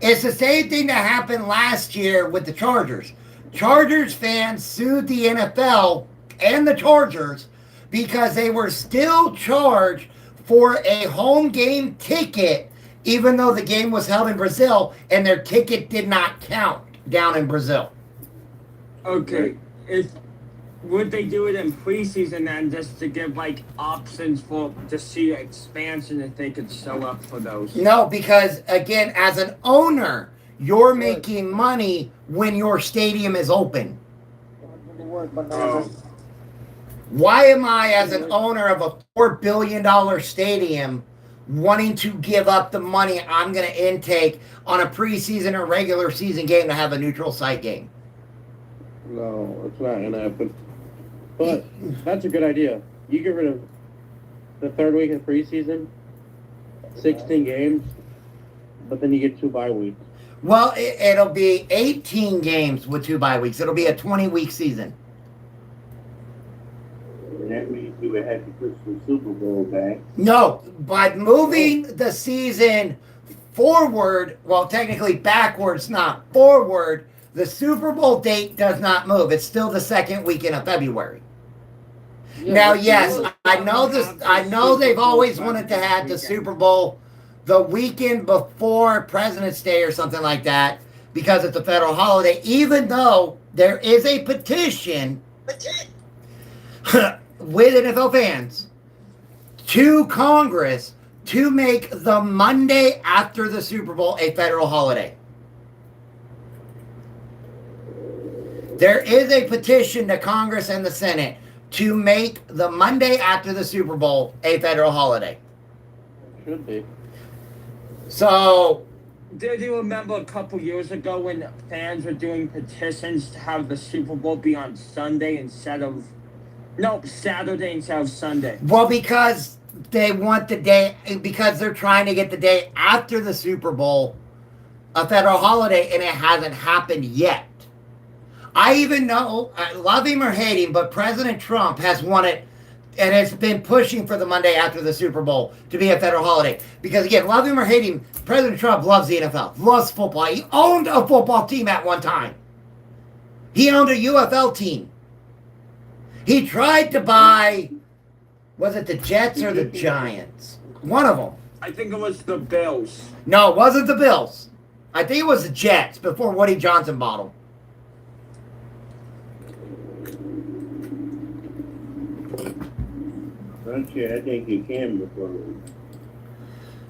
It's the same thing that happened last year with the Chargers. Chargers fans sued the NFL and the Chargers because they were still charged for a home game ticket, even though the game was held in Brazil and their ticket did not count down in Brazil.
Okay, would they do it in preseason then, just to give options to see expansion if they could show up for those?
No, because again, as an owner, you're making money when your stadium is open. Why am I, as an owner of a $4 billion stadium, wanting to give up the money I'm going to intake on a preseason or regular season game to have a neutral site game?
No, it's not going to happen. But that's a good idea. You get rid of the third week of preseason, 16 games, but then you get 2 bye weeks.
Well, it'll be 18 games with 2 bye weeks. It'll be a 20-week season.
And that means you would have to push the Super Bowl back.
No, by moving the season forward, well, technically backwards, not forward, the Super Bowl date does not move. It's still the second weekend of February. Yeah, now, yes, I know this. I know they've always wanted to have the Super Bowl the weekend before President's Day or something like that because it's a federal holiday, even though there is a petition with NFL fans to Congress to make the Monday after the Super Bowl a federal holiday. There is a petition to Congress and the Senate to make the Monday after the Super Bowl a federal holiday.
Should be.
So,
do you remember a couple years ago when fans were doing petitions to have the Super Bowl be on Saturday instead of Sunday?
Well, because they want the day, because they're trying to get the day after the Super Bowl a federal holiday, and it hasn't happened yet. I even know, love him or hate him, but President Trump has wanted and has been pushing for the Monday after the Super Bowl to be a federal holiday. Because again, love him or hate him, President Trump loves the NFL, loves football. He owned a football team at one time. He owned a UFL team. He tried to buy, was it the Jets or the Giants? One of them.
I think it was the Bills.
No, it wasn't the Bills. I think it was the Jets before Woody Johnson bought them.
I think you can before.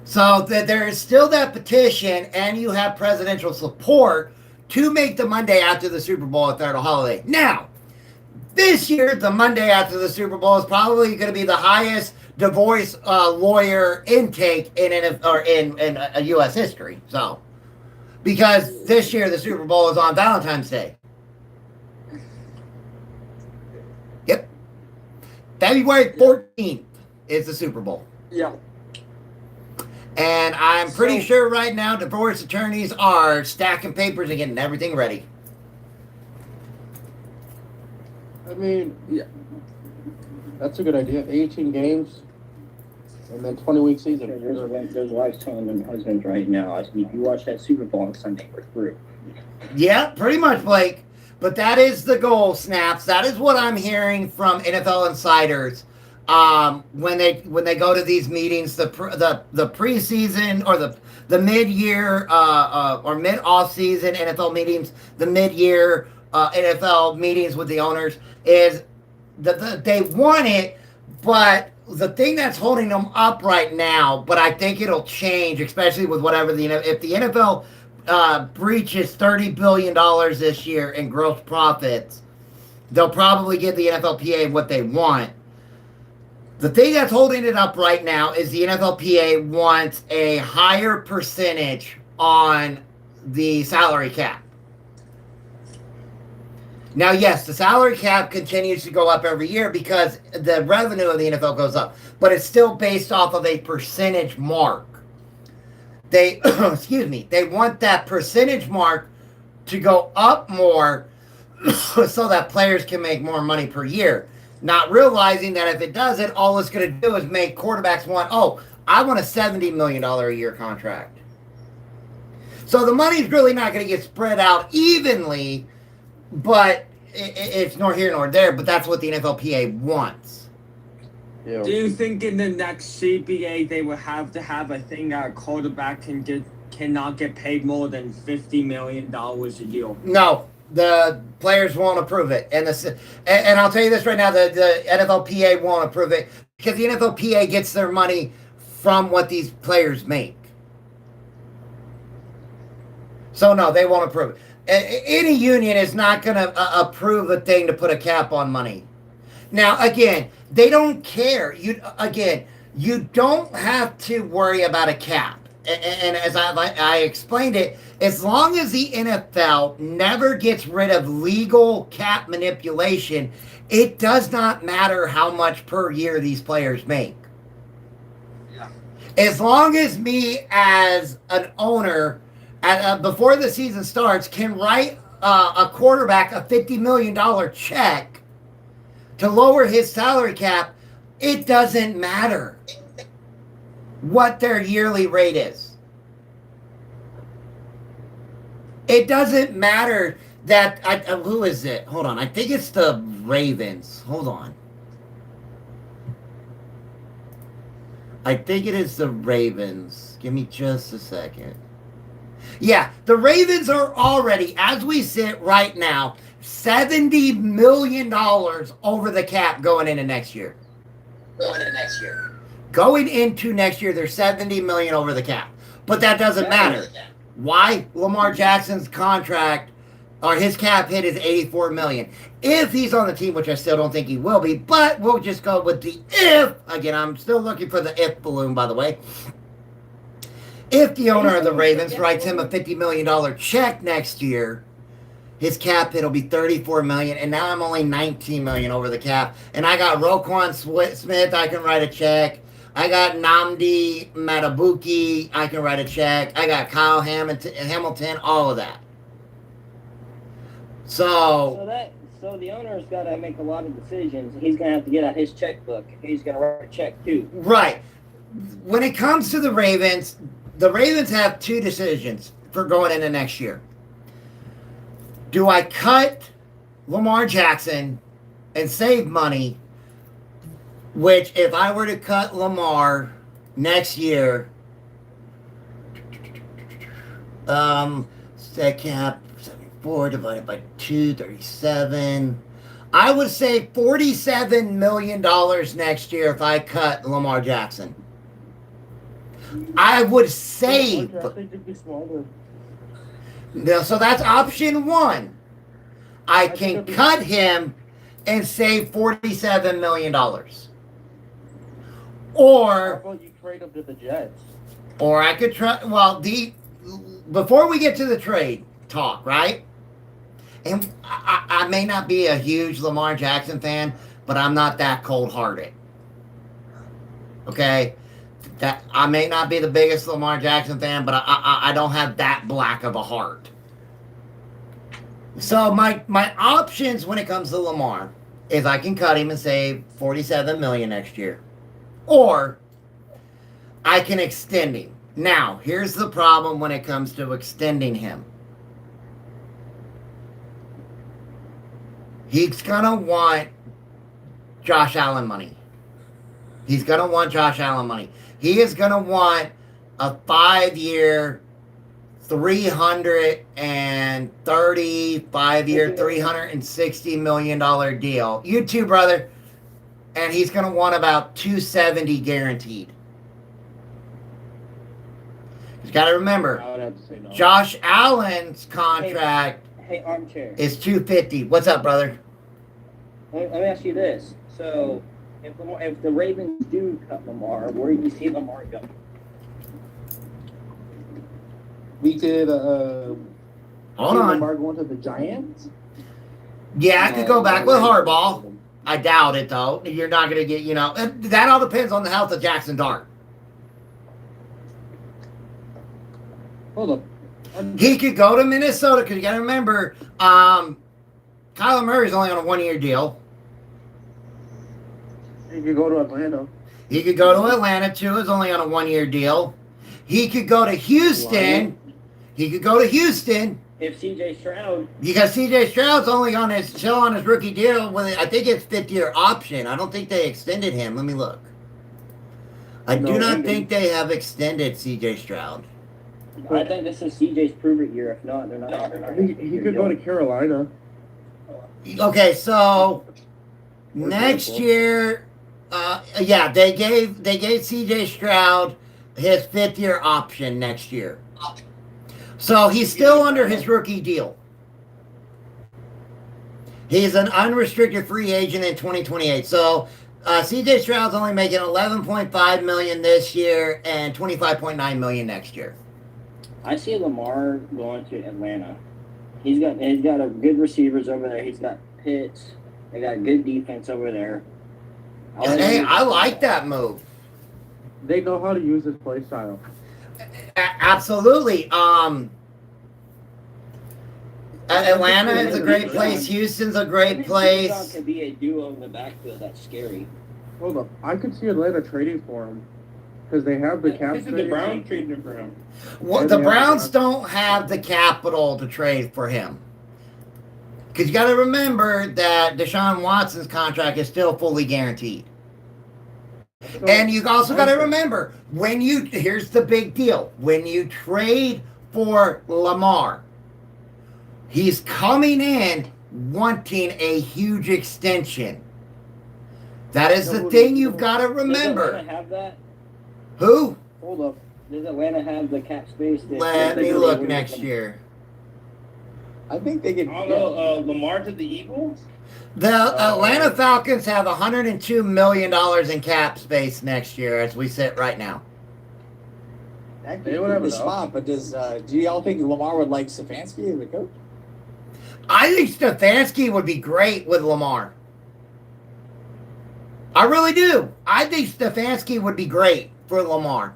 So there is still that petition, and you have presidential support to make the Monday after the Super Bowl a federal holiday. Now, this year, the Monday after the Super Bowl is probably going to be the highest divorce lawyer intake in a U.S. history. So, because this year the Super Bowl is on Valentine's Day. Yep. February 14th is the Super Bowl.
Yeah.
And I'm pretty sure right now divorce attorneys are stacking papers and getting everything ready.
I mean, yeah, that's a good idea. 18 games and then 20-week season.
There's wives telling their husbands right now, if you watch that Super Bowl on Sunday, we're through.
Yeah, pretty much, Blake. But that is the goal, Snaps. That is what I'm hearing from NFL insiders. when they go to these meetings, the preseason or the mid-year or mid-off season NFL meetings, the mid-year NFL meetings with the owners, is they want it, but the thing that's holding them up right now, but I think it'll change, especially with whatever if the NFL breaches $30 billion this year in gross profits, they'll probably give the NFLPA what they want. The thing that's holding it up right now is the NFLPA wants a higher percentage on the salary cap. Now, yes, the salary cap continues to go up every year because the revenue of the NFL goes up, but it's still based off of a percentage mark. They, excuse me, they want that percentage mark to go up more so that players can make more money per year. Not realizing that if it doesn't, all it's going to do is make quarterbacks want, I want a $70 million a year contract. So the money's really not going to get spread out evenly, but it's nor here nor there, but that's what the NFLPA wants.
Yeah.
Do you think in the next CBA they will have to have a thing that a quarterback cannot get paid more than $50 million a year?
No, the players won't approve it. And I'll tell you this right now, the NFLPA won't approve it because the NFLPA gets their money from what these players make. So no, they won't approve it. Any union is not going to approve a thing to put a cap on money. Now, again, they don't care. You don't have to worry about a cap. And as I explained it, as long as the NFL never gets rid of legal cap manipulation, it does not matter how much per year these players make. Yeah. As long as me as an owner, before the season starts, can write a quarterback a $50 million check to lower his salary cap, it doesn't matter what their yearly rate is. It doesn't matter that, who is it? Hold on. I think it's the Ravens. Hold on. I think it is the Ravens. Give me just a second. Yeah, the Ravens are already, as we sit right now, $70 million over the cap going into next year. Going into next year, they're $70 million over the cap. But that doesn't matter. Why? Lamar Jackson's contract, or his cap hit, is $84 million. If he's on the team, which I still don't think he will be, but we'll just go with the if. Again, I'm still looking for the if balloon, by the way. If the owner of the Ravens writes him a $50 million check next year, his cap hit will be $34 million, and now I'm only $19 million over the cap. And I got Roquan Smith, I can write a check. I got Nnamdi Matabuki, I can write a check. I got Kyle Hamilton, all of that. So
the owner's got to make a lot of decisions. He's going to have to get out his checkbook. He's going to write a check too.
Right. When it comes to the Ravens have two decisions for going into next year. Do I cut Lamar Jackson and save money? Which, if I were to cut Lamar next year, set cap 74 divided by 2, 37. I would save $47 million next year if I cut Lamar Jackson. I would save. No, so that's option one. I can cut him and save $47 million. Or
how about you trade him to the Jets?
Or I could try. Well, before we get to the trade talk, right? And I may not be a huge Lamar Jackson fan, but I'm not that cold-hearted. Okay? That I may not be the biggest Lamar Jackson fan, but I don't have that black of a heart. So my options when it comes to Lamar is I can cut him and save $47 million next year, or I can extend him. Now, here's the problem when it comes to extending him. He's gonna want Josh Allen money. He's going to want Josh Allen money. He is going to want a 5-year, $335 5-year, $360 million deal. You too, brother. And he's going to want about $270 guaranteed. You got to remember,
I would have to say no.
Josh Allen's contract
Hey, Armchair.
is $250. What's up, brother?
Let me ask you this. So, if the Ravens do cut Lamar, where do you see Lamar going?
We could
Hold
see
on.
Lamar going to the Giants.
Yeah, I could go back with Harbaugh. I doubt it, though. You're not going to get, that all depends on the health of Jackson Dart.
Hold up.
He could go to Minnesota because you got to remember, Kyler Murray's only on a 1-year deal.
You could go to Atlanta.
He could go to Atlanta too. Is only on a 1-year deal. He could go to Houston. He could go to Houston
If C.J. Stroud,
because C.J. Stroud's only still on his rookie deal. With I think it's 5-year option. I don't think they extended him. Let me look. I do not think they have extended C.J. Stroud.
I think this is C.J.'s prove-it year. If not, they're not.
He could go to Carolina.
Okay, so next year, they gave C.J. Stroud his 5-year option next year. So he's still under his rookie deal. He's an unrestricted free agent in 2028. So C.J. Stroud's only making $11.5 million this year and $25.9 million next year.
I see Lamar going to Atlanta. He's got a good receivers over there. He's got Pitts. They got a good defense over there.
Hey, I like that move.
They know how to use his play style.
Absolutely. Atlanta is a great place. Houston's a great place.
Could be a duo in the backfield. That's scary.
Hold up. I could see Atlanta trading for him because they have the cap
This is the
space.
Browns trading him for him.
Well, the Browns don't have the capital to trade for him. Because you got to remember that Deshaun Watson's contract is still fully guaranteed. And you also got to remember, here's the big deal. When you trade for Lamar, he's coming in wanting a huge extension. That is the thing you've got to remember.
Does Atlanta have that?
Who?
Hold up. Does Atlanta have the cap space?
Let me look next year.
I think they could.
I don't know, Lamar to the Eagles?
The Atlanta Falcons have $102 million in cap space next year as we sit right now.
That
They
could
would
be
have
the
enough.
spot, but do y'all think Lamar would like Stefanski as a coach?
I think Stefanski would be great with Lamar. I really do. I think Stefanski would be great for Lamar.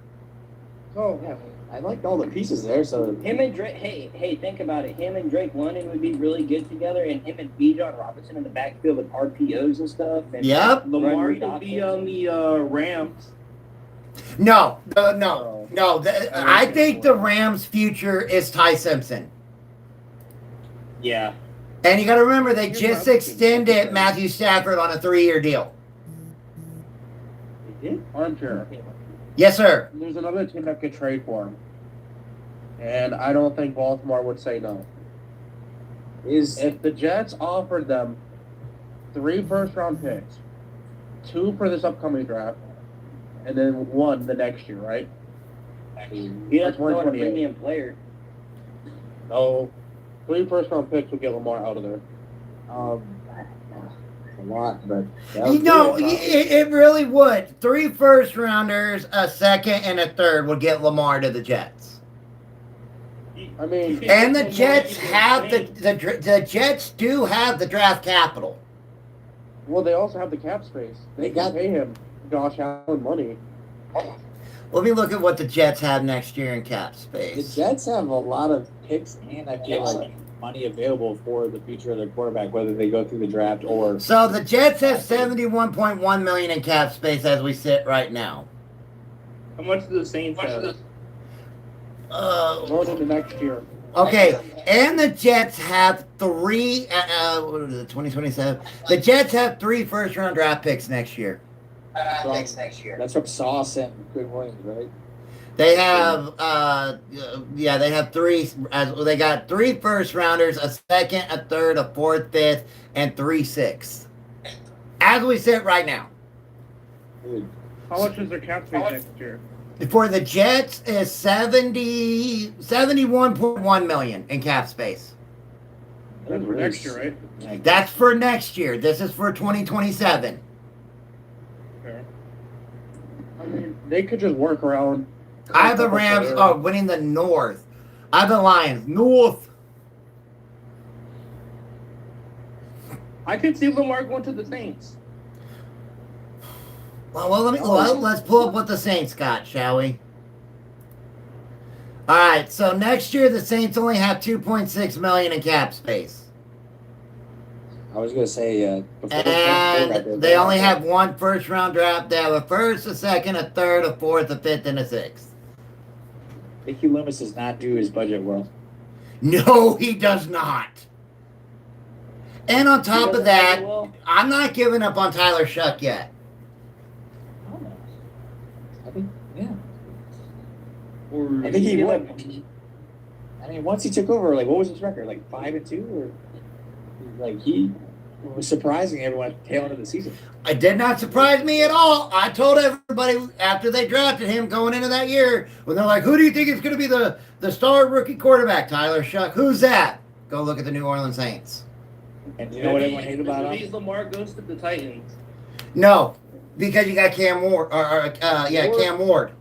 So,
Yeah, I liked all the pieces there. So
Him and Drake. Hey, think about it. Him and Drake London would be really good together, and him and Bijan Robinson in the backfield with RPOs and stuff. And
Yep.
Lamar
read
could be
offense.
on the Rams.
No. I think the Rams' future is Ty Simpson.
Yeah.
And you got to remember, they just extended Matthew Stafford on a 3-year deal.
armchair.
Yes, sir.
There's another team that could trade for him. And I don't think Baltimore would say no. If the Jets offered them 3 first-round picks, 2 for this upcoming draft, and then 1 the next year, right?
He doesn't know what a
128.
premium player.
No, 3 first-round picks would get Lamar out of there.
a lot, but
It really would. 3 first-rounders, a second, and a third would get Lamar to the Jets.
I mean,
And the Jets have the Jets do have the draft capital.
well, they also have the cap space. They
They
can
got-
pay him Josh Allen money.
Let me look at what the Jets have next year in cap
the
space.
Jets have a lot of picks, and I feel like money available for the future of their quarterback, whether they go through the draft or.
So the Jets have $71.1 million in cap space as we sit right now.
How much do the Saints have?
Going into next year.
Okay, and the Jets have 3. What is it? 2027. The Jets have 3 first-round draft picks next year.
That's from Sauce and Quinn Williams, right?
They have, they have three. They got 3 first rounders, a second, a third, a fourth, fifth, and 3 sixths. As we sit right now.
Dude,
How much is their cap space next year?
For the Jets is 71.1 million in cap space.
That's for next year, right?
like,
That's for next year. This is for 2027.
Fair.
I mean, they could just work around.
I have the Rams winning the North. I have the Lions North.
I could see Lamar going to the Saints.
Well, let's pull up what the Saints got, shall we? All right. So next year the Saints only have 2.6 million in cap space.
I was gonna say,
And they only have 1 first round draft. They have a first, a second, a third, a fourth, a fifth, and a sixth.
Mickey Loomis does not do his budget well.
No, he does not. And on top of that, I'm not giving up on Tyler Shuck yet.
I think, yeah.
Or
I think he would. I mean, once he took over, like, what was his record? Like 5-2, or like he was surprising everyone at the tail end of the season.
It did not surprise me at all. I told everybody after they drafted him going into that year, when they're like, who do you think is going to be the star rookie quarterback? Tyler Shuck. Who's that? Go look at the New Orleans Saints.
And you know what everyone hated about him?
Lamar goes to the Titans.
No, because you got Cam Ward. Cam Ward.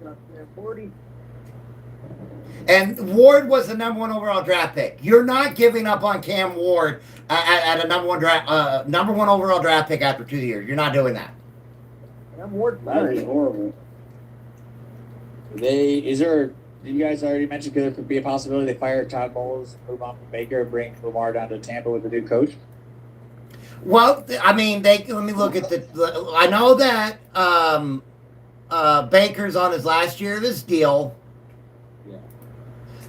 And Ward was the number 1 overall draft pick. You're not giving up on Cam Ward at a number 1 overall draft pick after 2 years. You're not doing that.
Cam Ward.
That would be horrible.
Did you guys already mention there could be a possibility they fire Todd Bowles, move on from Baker, bring Lamar down to Tampa with the new coach?
Well, I mean, let me look at I know that Baker's on his last year of his deal.
Yeah.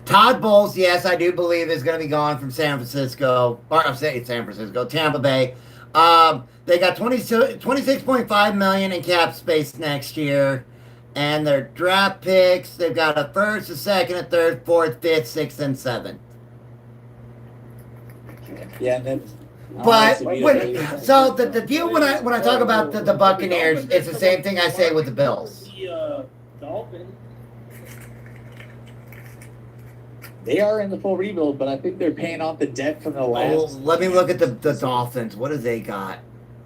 Todd Bowles, yes, I do believe is going to be gone from San Francisco. Or I'm saying San Francisco, Tampa Bay. They got 26.5 million in cap space next year. And their draft picks, they've got a first, a second, a third, fourth, fifth, sixth, and seventh.
Yeah, and then.
But the deal when I talk about the Buccaneers, it's the same thing I say with the Bills.
The Dolphins.
They are in the full rebuild, but I think they're paying off the debt from the last.
Let me look at the Dolphins. What do they got?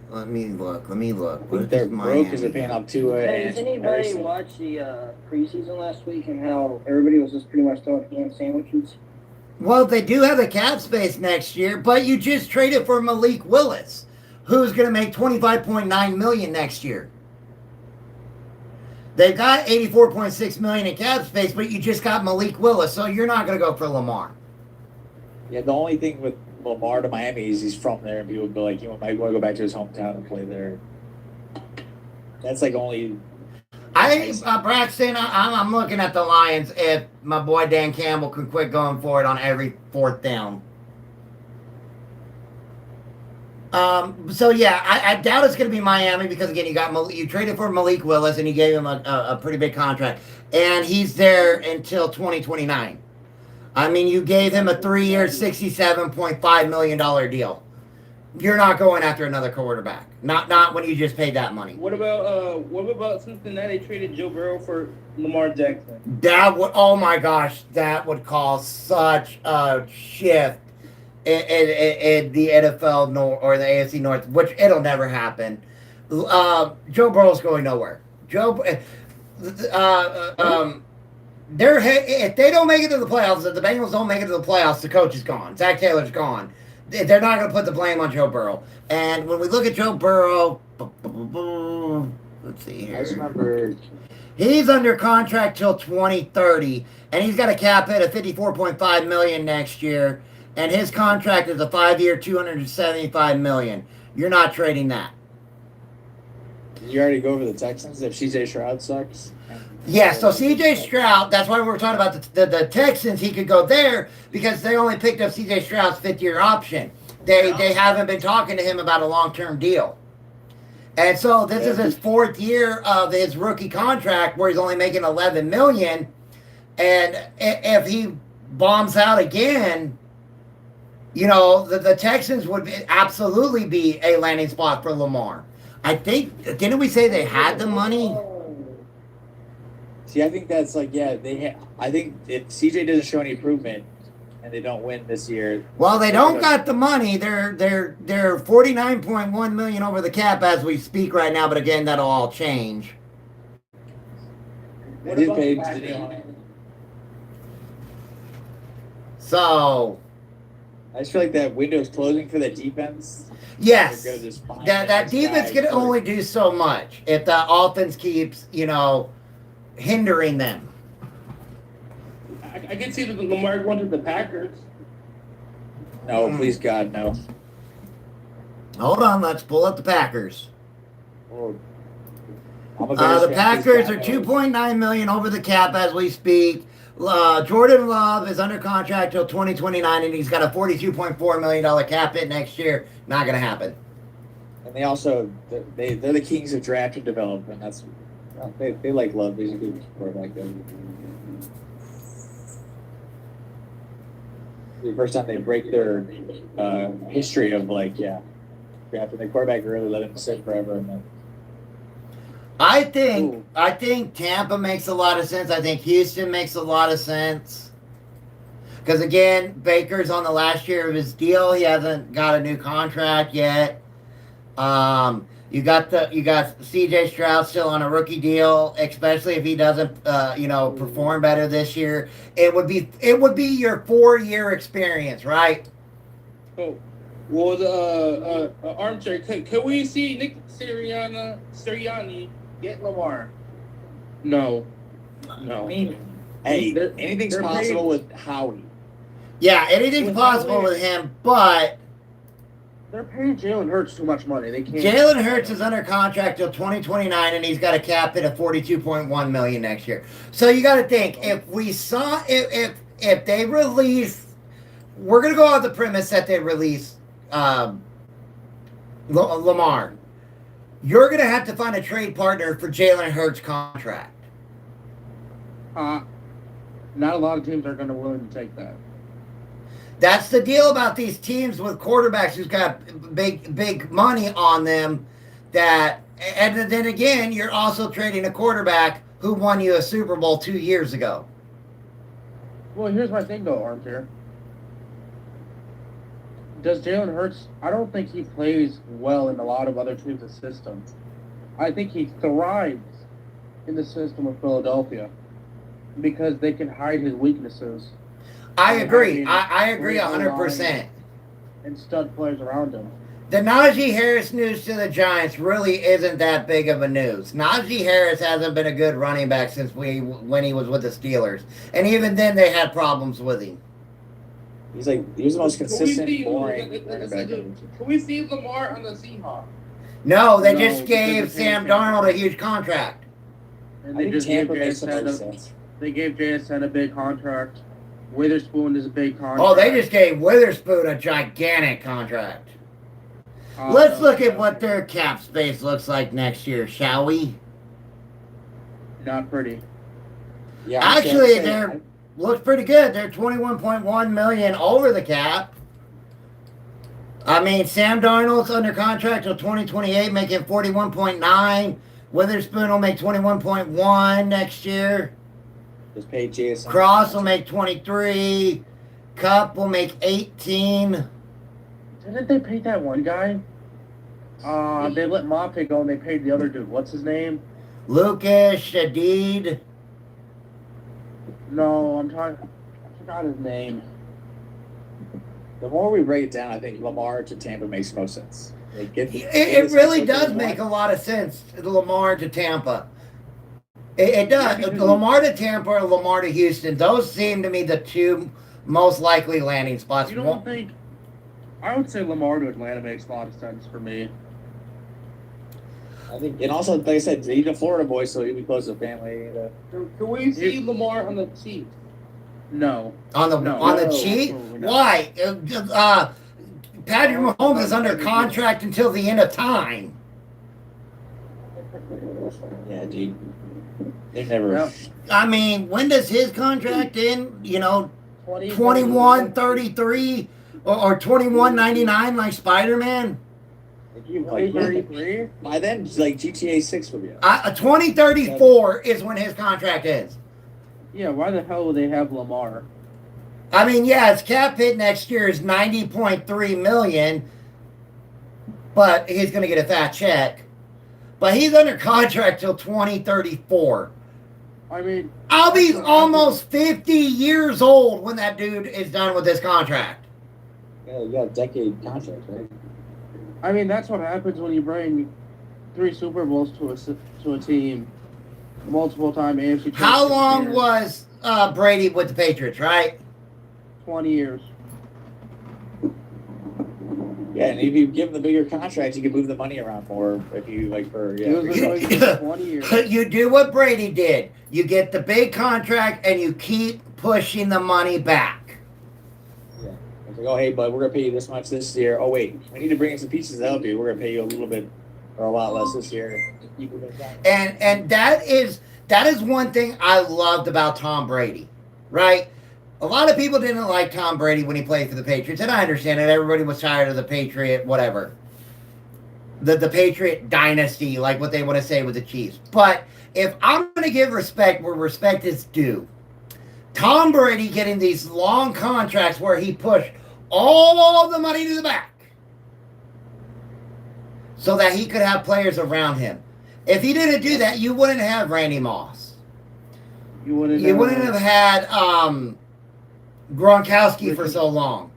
Let me look. What
They're
does
broke because they're
Miami
paying
got?
off Tua.
Does anybody watch the preseason last week and how everybody was just pretty much throwing ham sandwiches?
Well, they do have the cap space next year, but you just traded for Malik Willis, who's going to make $25.9 million next year. They've got $84.6 million in cap space, but you just got Malik Willis, so you're not going to go for Lamar.
Yeah, the only thing with Lamar to Miami is he's from there, and people would be like, he might want to go back to his hometown and play there. That's like only.
Braxton, I'm looking at the Lions if my boy Dan Campbell can quit going for it on every 4th down. So yeah, I doubt it's going to be Miami because again, you traded for Malik Willis and you gave him a pretty big contract, and he's there until 2029. I mean, you gave him a 3-year, $67.5 million deal. You're not going after another quarterback. Not when you just paid that money.
What about Cincinnati traded Joe Burrow for Lamar Jackson?
That would, oh my gosh, that would cause such a shift in the NFL North or the AFC North, which it'll never happen. Joe Burrow's going nowhere. If they don't make it to the playoffs, if the Bengals don't make it to the playoffs, the coach is gone. Zach Taylor's gone. They're not going to put the blame on Joe Burrow. And when we look at Joe Burrow, let's see here.
I just remember.
He's under contract till 2030, and he's got a cap hit of $54.5 million next year, and his contract is a 5-year, $275 million. You're not trading that.
Did you already go over the Texans if CJ Stroud sucks?
Yeah, so CJ Stroud, that's why we're talking about the Texans. He could go there because they only picked up CJ Stroud's 5th-year option. They haven't been talking to him about a long-term deal. And so this is his 4th year of his rookie contract where he's only making $11 million. And if he bombs out again, you know, the Texans would absolutely be a landing spot for Lamar. I think, didn't we say they had the money?
See, I think that's like, yeah, I think if CJ doesn't show any improvement and they don't win this year.
Well, they don't got the money. They're $49.1 million over the cap as we speak right now, but again, that'll all change.
They did pay Daniil.
So
I just feel like that window's closing for the defense.
yes,
They're gonna just find
that
the next
defense
guy
can
for-
only do so much if the offense keeps, you know, hindering them.
I can see the Lamar going to the Packers.
No, please God, no.
Hold on, let's pull up the Packers.
I'm a Bears
The
fan,
Packers
please
are
God, no.
$2.9 million over the cap as we speak. Jordan Love is under contract till 2029, and he's got a $42.4 million cap hit next year. Not going to happen.
And they also they're the kings of draft and development. That's they like Love. He's a good quarterback. The first time they break their history of drafting the quarterback early, let him sit forever, and then
I think Tampa makes a lot of sense. I think Houston makes a lot of sense. Because again, Baker's on the last year of his deal. He hasn't got a new contract yet. You got CJ Stroud still on a rookie deal, especially if he doesn't perform better this year. It would be your 4-year experience, right?
Oh, well, the armchair. Can we see Nick Sirianni get Lamar?
No.
I mean, hey, anything's
they're
possible
paid-
with Howie.
Yeah, anything's
With
possible
Howie-
with him, but
They're paying Jalen Hurts too much money. They can't.
Jalen Hurts is under contract till 2029, and he's got a cap hit of $42.1 million next year. So you got to think, if they release, we're gonna go off the premise that they release Lamar. You're gonna have to find a trade partner for Jalen Hurts' contract.
Not a lot of teams are going to willing to take that.
That's the deal about these teams with quarterbacks who's got big money on them. And then again, you're also trading a quarterback who won you a Super Bowl 2 years ago.
Well, here's my thing, though, Armchair. Does Jalen Hurts? I don't think he plays well in a lot of other teams' systems. I think he thrives in the system of Philadelphia because they can hide his weaknesses.
I agree.
mean,
I agree
great
100%.
And stud players around him.
The Najee Harris news to the Giants really isn't that big of a news. Najee Harris hasn't been a good running back since when he was with the Steelers. And even then, they had problems with him.
He was the most consistent,
Can
boring running back.
we see Lamar on the Seahawks?
No, they
No,
just gave
because they
Sam
paid him.
Darnold a huge contract.
And
I
they
think
just gave
Tampa makes the most
JSN
sense.
they gave JSN a big contract. Witherspoon is a big contract.
Oh, they just gave Witherspoon a gigantic contract. Let's look at what their cap space looks like next year, shall we?
Not pretty.
Yeah, I'm
Actually,
saying-
they're looks pretty good. They're $21.1 million over the cap. I mean, Sam Darnold's under contract till 2028, making 41.9. Witherspoon will make 21.1 next year.
just paid JSN.
Cross will make 23. Cup will make 18.
Didn't they pay that one guy? They let Mape go and they paid the other dude. What's his name?
Lucas Shadid.
No, I forgot his name.
The more we break it down, I think Lamar to Tampa makes most sense.
It really does make a lot of sense, Lamar to Tampa. It does. Lamar to Tampa or Lamar to Houston. Those seem to me the two most likely landing spots.
You don't think? I would say Lamar to Atlanta makes a lot of sense for me.
I think, and also, like I said, he's a Florida boy, so he'll be close to family.
Can we see Lamar on the Chiefs?
No.
On the
No,
cheat?
absolutely not.
Why? Patrick Mahomes is under contract until the end of time.
Yeah, dude. They're never.
Yeah.
I mean, when does his contract end? 21, 33, or 21.99 like Spider-Man?
Like, you like
33?
by then, like GTA 6 will be out.
2034 is when his contract ends.
Yeah, why the hell would they have Lamar?
I mean, yeah, his cap hit next year is 90.3 million, but he's going to get a fat check. But he's under contract till 2034.
I mean,
I'll be almost 50 years old when that dude is done with this contract.
Yeah, you got a decade contract, right?
I mean, that's what happens when you bring 3 Super Bowls to a team, multiple-time AFC.
How long
champions.
was Brady with the Patriots, right?
20 years.
Yeah, and if you give him the bigger contract, you can move the money around more. If you like for
He was like 20 years.
You do what Brady did. You get the big contract and you keep pushing the money back.
Yeah. It's like, oh, hey, bud, we're going to pay you this much this year. Oh, wait, we need to bring in some pieces to help you. We're going to pay you a little bit or a lot less this year. Keep it down.
And that is one thing I loved about Tom Brady, right? A lot of people didn't like Tom Brady when he played for the Patriots, and I understand it. Everybody was tired of the Patriot, whatever. The Patriot dynasty, like what they want to say with the Chiefs. But if I'm going to give respect where respect is due, Tom Brady getting these long contracts where he pushed all the money to the back so that he could have players around him. If he didn't do that, you wouldn't have Randy Moss.
You wouldn't
have had Gronkowski for so long.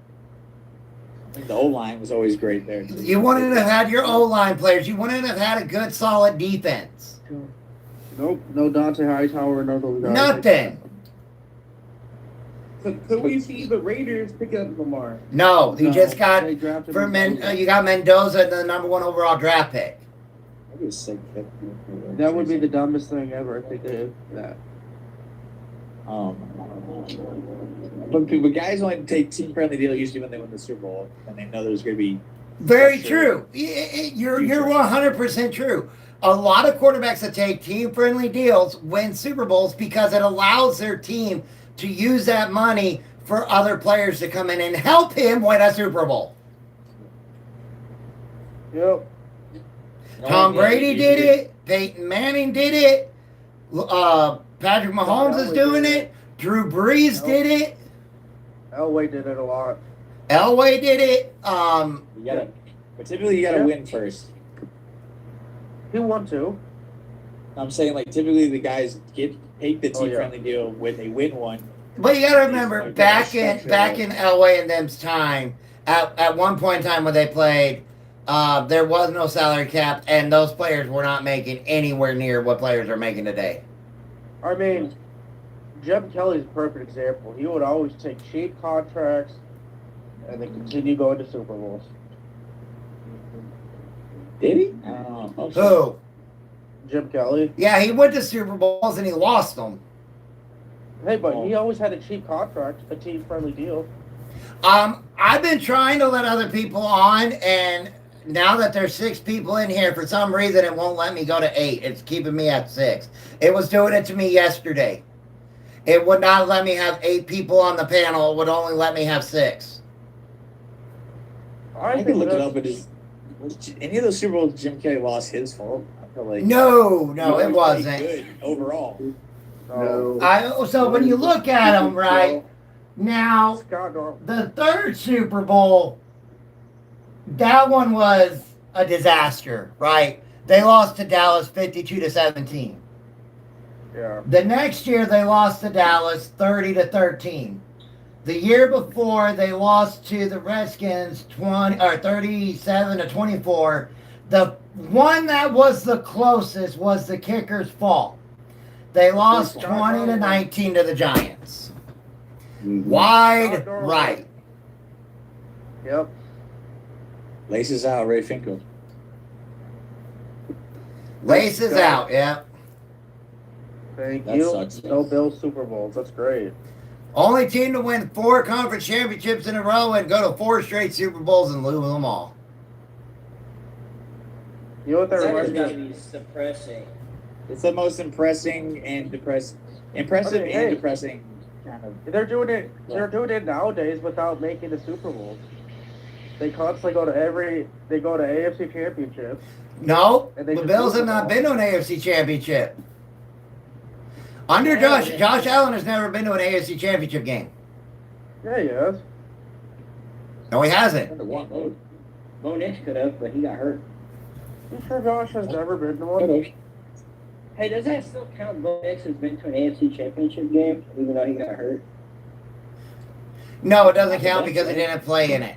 I think the O-line was always great there. Too.
You wouldn't have had your O-line players. You wouldn't have had a good, solid defense.
Nope, no Dante Hightower, no those guys.
Nothing.
Could we see the Raiders pick up Lamar?
No, you just got
they drafted
for
Mendoza.
you got Mendoza, the number 1 overall draft pick.
That'd be a sick pick.
That would be the dumbest thing ever if they did that.
But guys only take team-friendly deal usually when they win the Super Bowl, and they know there's going to be.
Very
structure.
true. You're 100% true. A lot of quarterbacks that take team-friendly deals win Super Bowls because it allows their team to use that money for other players to come in and help him win a Super Bowl.
Yep.
Tom Brady did it. Peyton Manning did it. Patrick Mahomes is doing it. Drew Brees did it.
Elway did it a lot.
Elway did it.
But typically you gotta win first.
He won 2.
I'm saying like typically the guys take the team-friendly deal when they win one.
But you got to remember, back in Elway and them's time, at one point in time when they played, there was no salary cap, and those players were not making anywhere near what players are making today.
I mean, Jeb Kelly's a perfect example. He would always take cheap contracts and then continue going to Super Bowls.
Did he? I don't know.
Who?
Jim Kelly.
Yeah, he went to Super Bowls and he lost them.
Hey, but he always had a cheap contract, a team-friendly deal.
I've been trying to let other people on, and now that there's 6 people in here, for some reason it won't let me go to 8. It's keeping me at 6. It was doing it to me yesterday. It would not let me have 8 people on the panel. It would only let me have 6.
I can look it up. Was any of those Super Bowls Jim Kelly lost his fault? I feel like
No, it wasn't.
Good overall.
No.
So when you look at them, right, now, the 3rd Super Bowl, that one was a disaster, right? They lost to Dallas 52-17.
Yeah.
The next year, they lost to Dallas 30-13. The year before, they lost to the Redskins 37-24. The one that was the closest was the kicker's fault. They lost 20-19 to the Giants. Wide right.
Yep.
Laces out, Ray Finkel.
Laces out, yeah.
Thank
That
you.
sucks.
No Bills Super Bowls. That's great.
Only team to win 4 conference championships in a row and go to 4 straight Super Bowls and lose them all.
You know what that
Second's
reminds me
got to
of?
be suppressing.
It's the most impressive and
Hey.
depressing kind of.
They're doing it nowadays without making the Super Bowl. They constantly go to AFC championships.
No,
And they
the
just
Bills
lose
have
them
not
all.
been to an AFC championship. Under
Yeah,
Josh Allen has never been to an AFC championship game.
Yeah, he is.
No, he hasn't.
Bo Nix could have, but he got hurt.
You sure Josh has never been to one?
Hey, does that still count? Bo Nix has been to an AFC championship game, even though he got hurt.
No, it doesn't count because he didn't play in it.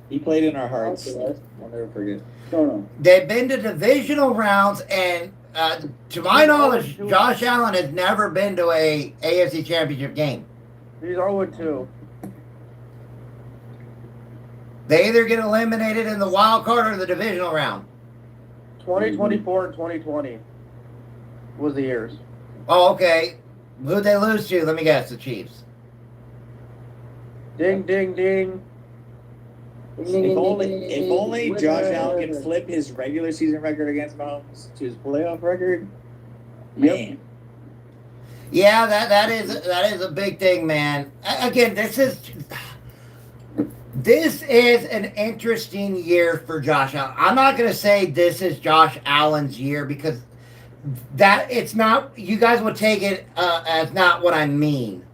He played in our hearts. I'll never forget.
They've been to divisional rounds, and to my knowledge, Josh Allen has never been to a AFC championship game.
He's 0-2.
They either get eliminated in the wild card or the divisional round.
2024 and 2020 was the years.
Oh, okay. Who'd they lose to? Let me guess. The Chiefs.
Ding, ding, ding.
If only Josh Allen could flip his regular season record against Mahomes to his playoff record. Man.
Yeah, that is a big thing, man. Again, this is an interesting year for Josh Allen. I'm not going to say this is Josh Allen's year because it's not. You guys would take it as not what I mean.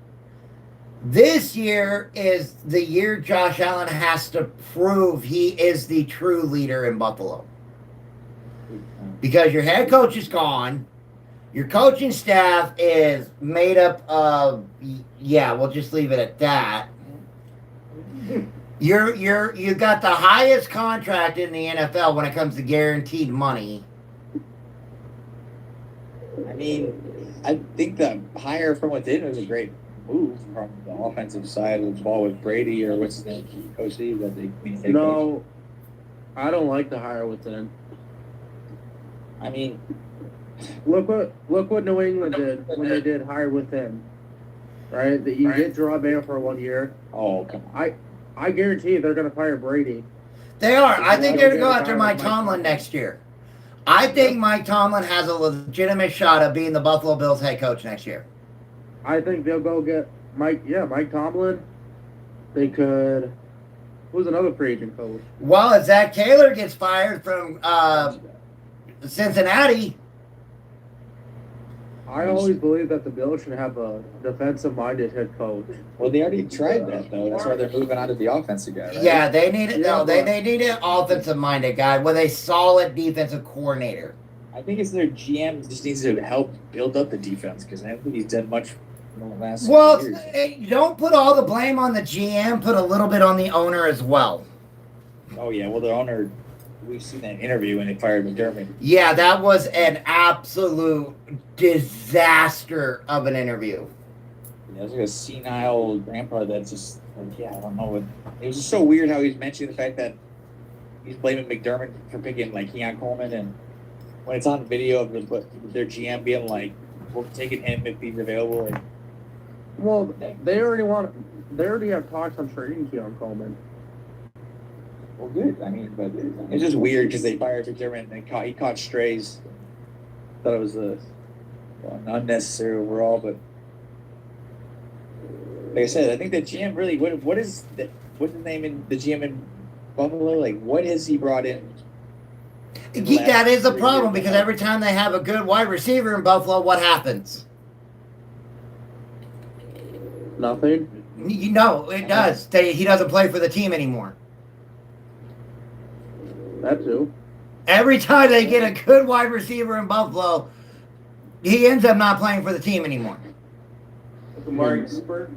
This year is the year Josh Allen has to prove he is the true leader in Buffalo. Because your head coach is gone. Your coaching staff is made up of, we'll just leave it at that. You got the highest contract in the NFL when it comes to guaranteed money.
I mean, I think the hire from within was a great move from the offensive side of the ball with Brady or what's his name, Coach Steve, that they
No, I don't like the hire within.
I mean,
look what New England did when they did hire within. Right, that you get Draw Bale for 1 year.
oh come on.
I guarantee they're going to fire Brady.
They are. I think they're going to go after Mike Tomlin next year. I think Mike Tomlin has a legitimate shot of being the Buffalo Bills head coach next year.
I think they'll go get Mike Tomlin. They could. Who's another free agent coach?
Well, if Zach Taylor gets fired from Cincinnati.
I always believe that the Bills should have a defensive-minded head coach.
Well, they already tried that though. That's why they're moving on to the offensive guy, right?
Yeah, they need it.
Yeah,
No, they need an offensive-minded guy with a solid defensive coordinator.
I think it's their GM just needs to help build up the defense because I don't think he's done much in the last
Well,
years.
don't put all the blame on the GM. Put a little bit on the owner as well.
Oh yeah, well the owner, we've seen that interview when they fired McDermott.
Yeah, that was an absolute disaster of an interview.
Yeah, it was like a senile grandpa that just like, I don't know what. It was just so weird how he's mentioning the fact that he's blaming McDermott for picking like Keon Coleman, and when it's on video of their GM being like, "We're taking him if he's available." And,
Well, they already have talks on trading Keon Coleman.
well, good. I mean, but it's just weird because they fired McDermott and he caught strays. Thought it was unnecessary overall, but like I said, I think the GM really what's the name in the GM in Buffalo? Like, what has he brought in?
That is a problem because every time they have a good wide receiver in Buffalo, what happens?
Nothing.
You know, it does. He doesn't play for the team anymore.
That too.
Every time they get a good wide receiver in Buffalo, he ends up not playing for the team anymore.
Amari Cooper.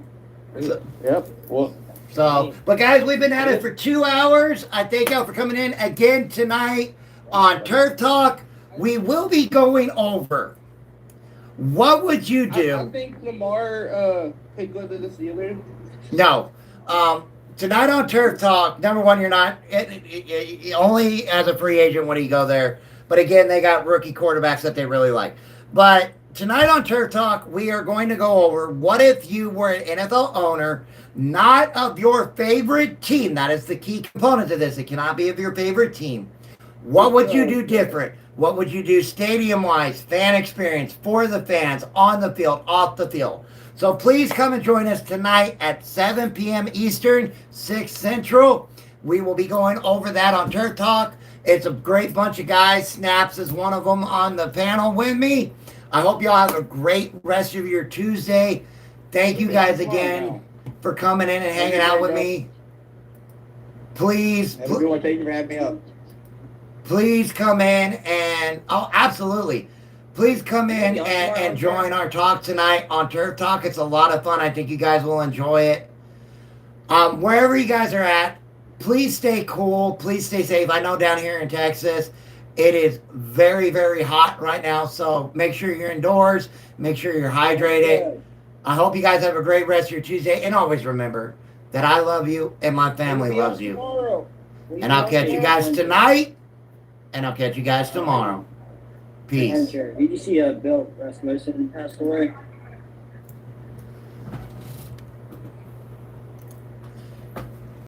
Yep.
Well,
So, but guys, we've been at it for 2 hours. I thank y'all for coming in again tonight on Turf Talk. We will be going over what would you do?
I think Lamar could go to the Steelers.
No. Tonight on Turf Talk, number one, you're not only as a free agent when you go there. But again, they got rookie quarterbacks that they really like. But tonight on Turf Talk, we are going to go over what if you were an NFL owner, not of your favorite team. That is the key component to this. It cannot be of your favorite team. What would you do different? What would you do stadium-wise, fan experience, for the fans, on the field, off the field? So please come and join us tonight at 7 p.m. Eastern, 6 Central. We will be going over that on Turf Talk. It's a great bunch of guys. Snaps is one of them on the panel with me. I hope y'all have a great rest of your Tuesday. Thank you guys again for coming in and hanging out with me. Please,
Have a good one. Thank you for having me up.
please come in and, oh, absolutely. Please come in and join our talk tonight on Turf Talk. It's a lot of fun. I think you guys will enjoy it. Wherever you guys are at, please stay cool. Please stay safe. I know down here in Texas, it is very, very hot right now. So make sure you're indoors. Make sure you're hydrated. I hope you guys have a great rest of your Tuesday. And always remember that I love you and my family loves you. And I'll catch you guys tonight. And I'll catch you guys tomorrow. Peace.
Did you see Bill Rasmussen passed away?